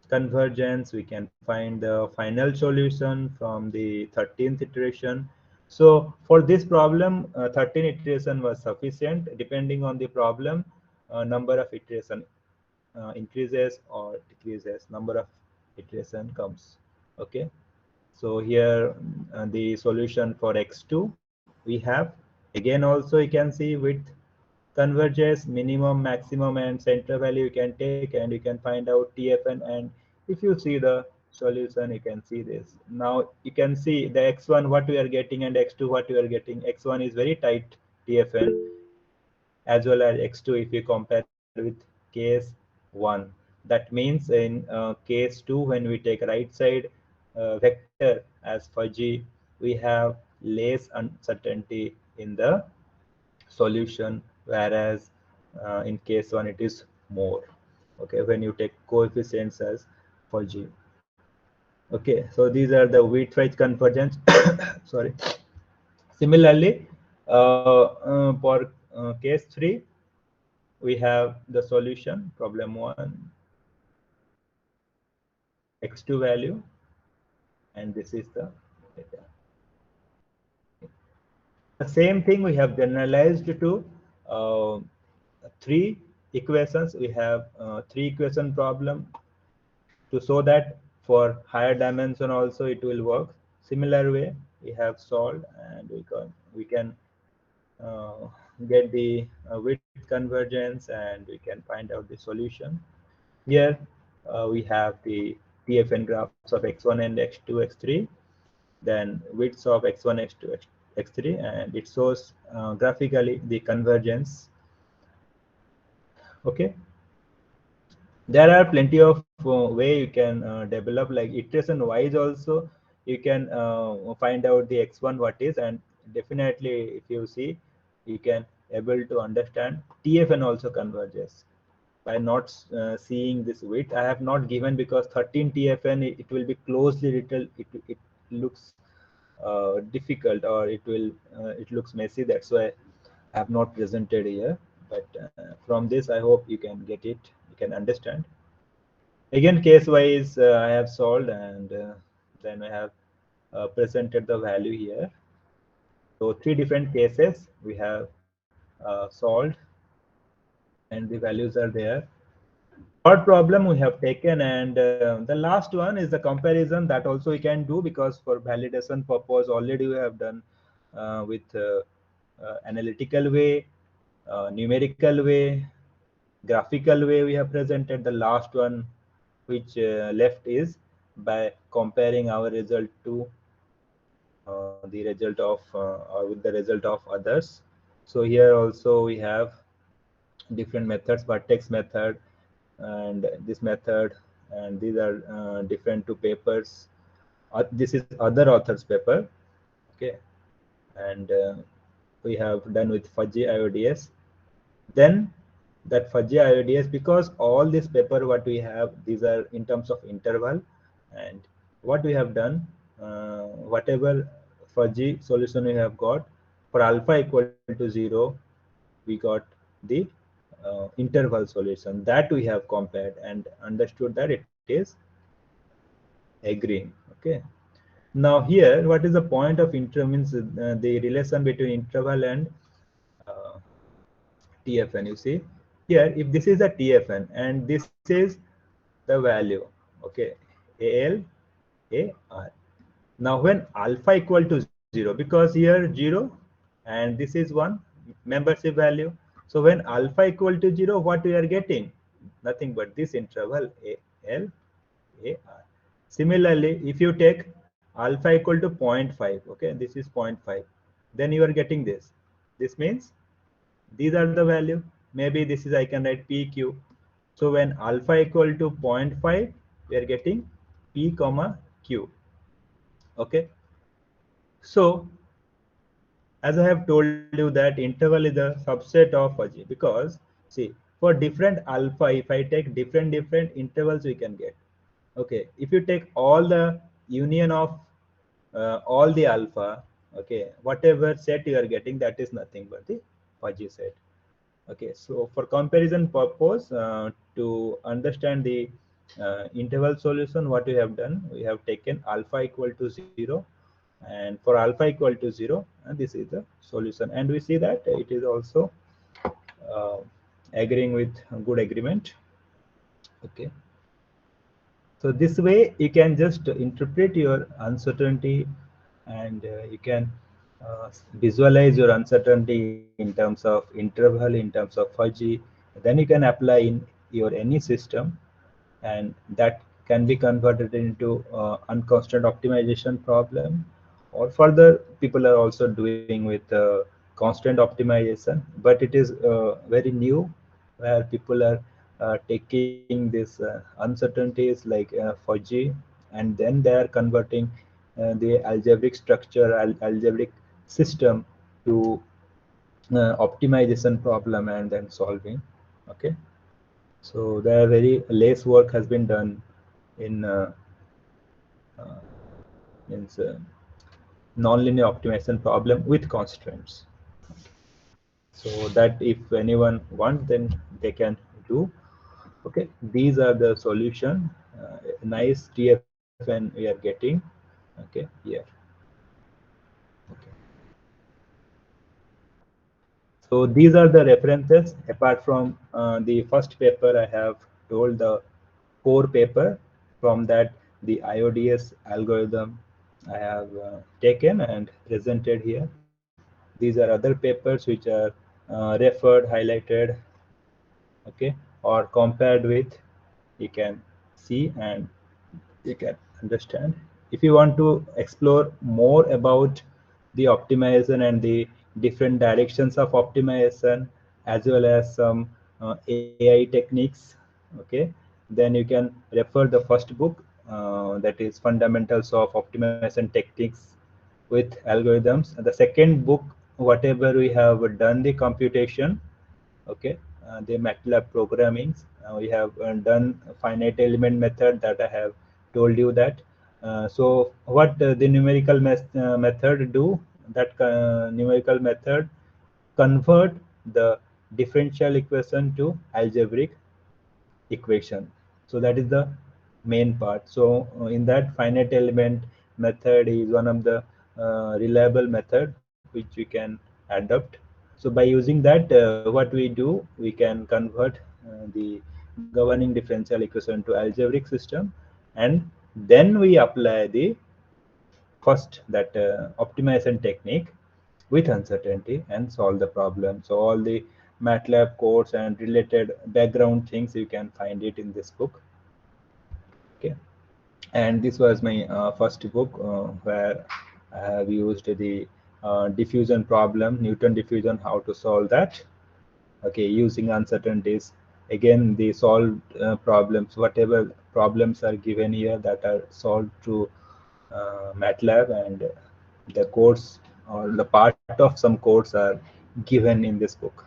convergence. We can find the final solution from the 13th iteration. So for this problem, 13 iteration was sufficient. Depending on the problem, number of iteration increases or decreases, number of iteration comes. Okay, so here the solution for x2 we have. Again also you can see width converges, minimum, maximum, and center value you can take, and you can find out TFN. And if you see the solution, you can see this. Now you can see the x1 what we are getting and x2 what we are getting. X1 is very tight TFN, as well as x2 if you compare with case 1. That means in case 2, when we take right side vector as for G, we have less uncertainty in the solution, whereas in case 1 it is more. Okay, when you take coefficients as for G. Okay, so these are the widthwise convergence. Sorry. Similarly, for case 3, we have the solution, problem 1, x2 value, and this is the data. The same thing we have generalized to 3 equations. We have 3 equation problem to show that for higher dimension also it will work. Similar way we have solved, and we can get the width convergence, and we can find out the solution. Here we have the TFN graphs of x1 and x2, x3, then widths of x1, x2, x3, and it shows graphically the convergence. Okay, there are plenty of way you can develop, like iteration wise also you can find out the x1 what is, and definitely if you see you can able to understand TFN also converges by not seeing this width. I have not given because 13 TFN it will be closely written. It looks difficult, or it looks messy. That's why I have not presented here. But from this, I hope you can get it. You can understand. Again, case wise, I have solved, and then I have presented the value here. So 3 different cases we have solved, and the values are there. Third problem we have taken, and the last one is the comparison. That also we can do, because for validation purpose already we have done with analytical way, numerical way, graphical way we have presented. The last one which left is by comparing our result to the result of or with the result of others. So here also we have different methods, vertex method and this method, and these are different to papers. This is other author's paper. Okay, and we have done with Fuzzy IODS. Then that fuzzy IODS, because all this paper what we have, these are in terms of interval, and what we have done, whatever fuzzy solution we have got for alpha equal to 0, we got the interval solution that we have compared and understood that it is agreeing. Okay. Now here, what is the point of interval? Means the relation between interval and uh, TFN. You see here, if this is a TFN and this is the value, okay, AL, AR. Now when alpha equal to 0, because here 0 and this is 1 membership value. So when alpha equal to 0, what we are getting? Nothing but this interval AL, AR. Similarly, if you take alpha equal to 0.5, okay, this is 0.5, then you are getting this. This means these are the value. Maybe this is, I can write PQ. So when alpha equal to 0.5, we are getting P comma Q. Okay. So as I have told you that interval is a subset of fuzzy, because see, for different alpha, if I take different intervals, we can get. Okay, if you take all the union of all the alpha, okay, whatever set you are getting, that is nothing but the fuzzy set. Okay, so for comparison purpose, to understand the interval solution, what we have done, we have taken alpha equal to 0, and for alpha equal to 0, and this is the solution, and we see that it is also uh, agreeing with good agreement. Okay, so this way you can just interpret your uncertainty, and you can visualize your uncertainty in terms of interval, in terms of fuzzy. Then you can apply in your any system, and that can be converted into unconstant optimization problem. Or further, people are also doing with constant optimization, but it is very new, where people are taking this uncertainties like fuzzy, and then they are converting the algebraic structure, algebraic system to optimization problem and then solving. Okay, so there are very less work has been done in uh, means nonlinear optimization problem with constraints. So that if anyone wants, then they can do. Okay, these are the solution. Nice TFN we are getting. Okay, here. Okay. So these are the references. Apart from the first paper, I have told the core paper. From that, the IODS algorithm I have taken and presented here. These are other papers which are referred, highlighted, okay, or compared with. You can see and you can understand. If you want to explore more about the optimization and the different directions of optimization, as well as some AI techniques, okay, then you can refer the first book, that is Fundamentals of Optimization Techniques with Algorithms. And the second book, whatever we have done the computation, okay, the MATLAB programming, we have done finite element method that I have told you that. So what the numerical method do, that numerical method convert the differential equation to algebraic equation. So that is the main part. So in that, finite element method is one of the reliable method which we can adopt. So by using that, what we do, we can convert the governing differential equation to algebraic system, and then we apply the first, that optimization technique with uncertainty and solve the problem. So all the MATLAB codes and related background things, you can find it in this book. Okay, and this was my first book, where I have used the diffusion problem, Newton diffusion, how to solve that. Okay, using uncertainties. Again, the solved problems, whatever problems are given here, that are solved through MATLAB, and the codes or the part of some codes are given in this book.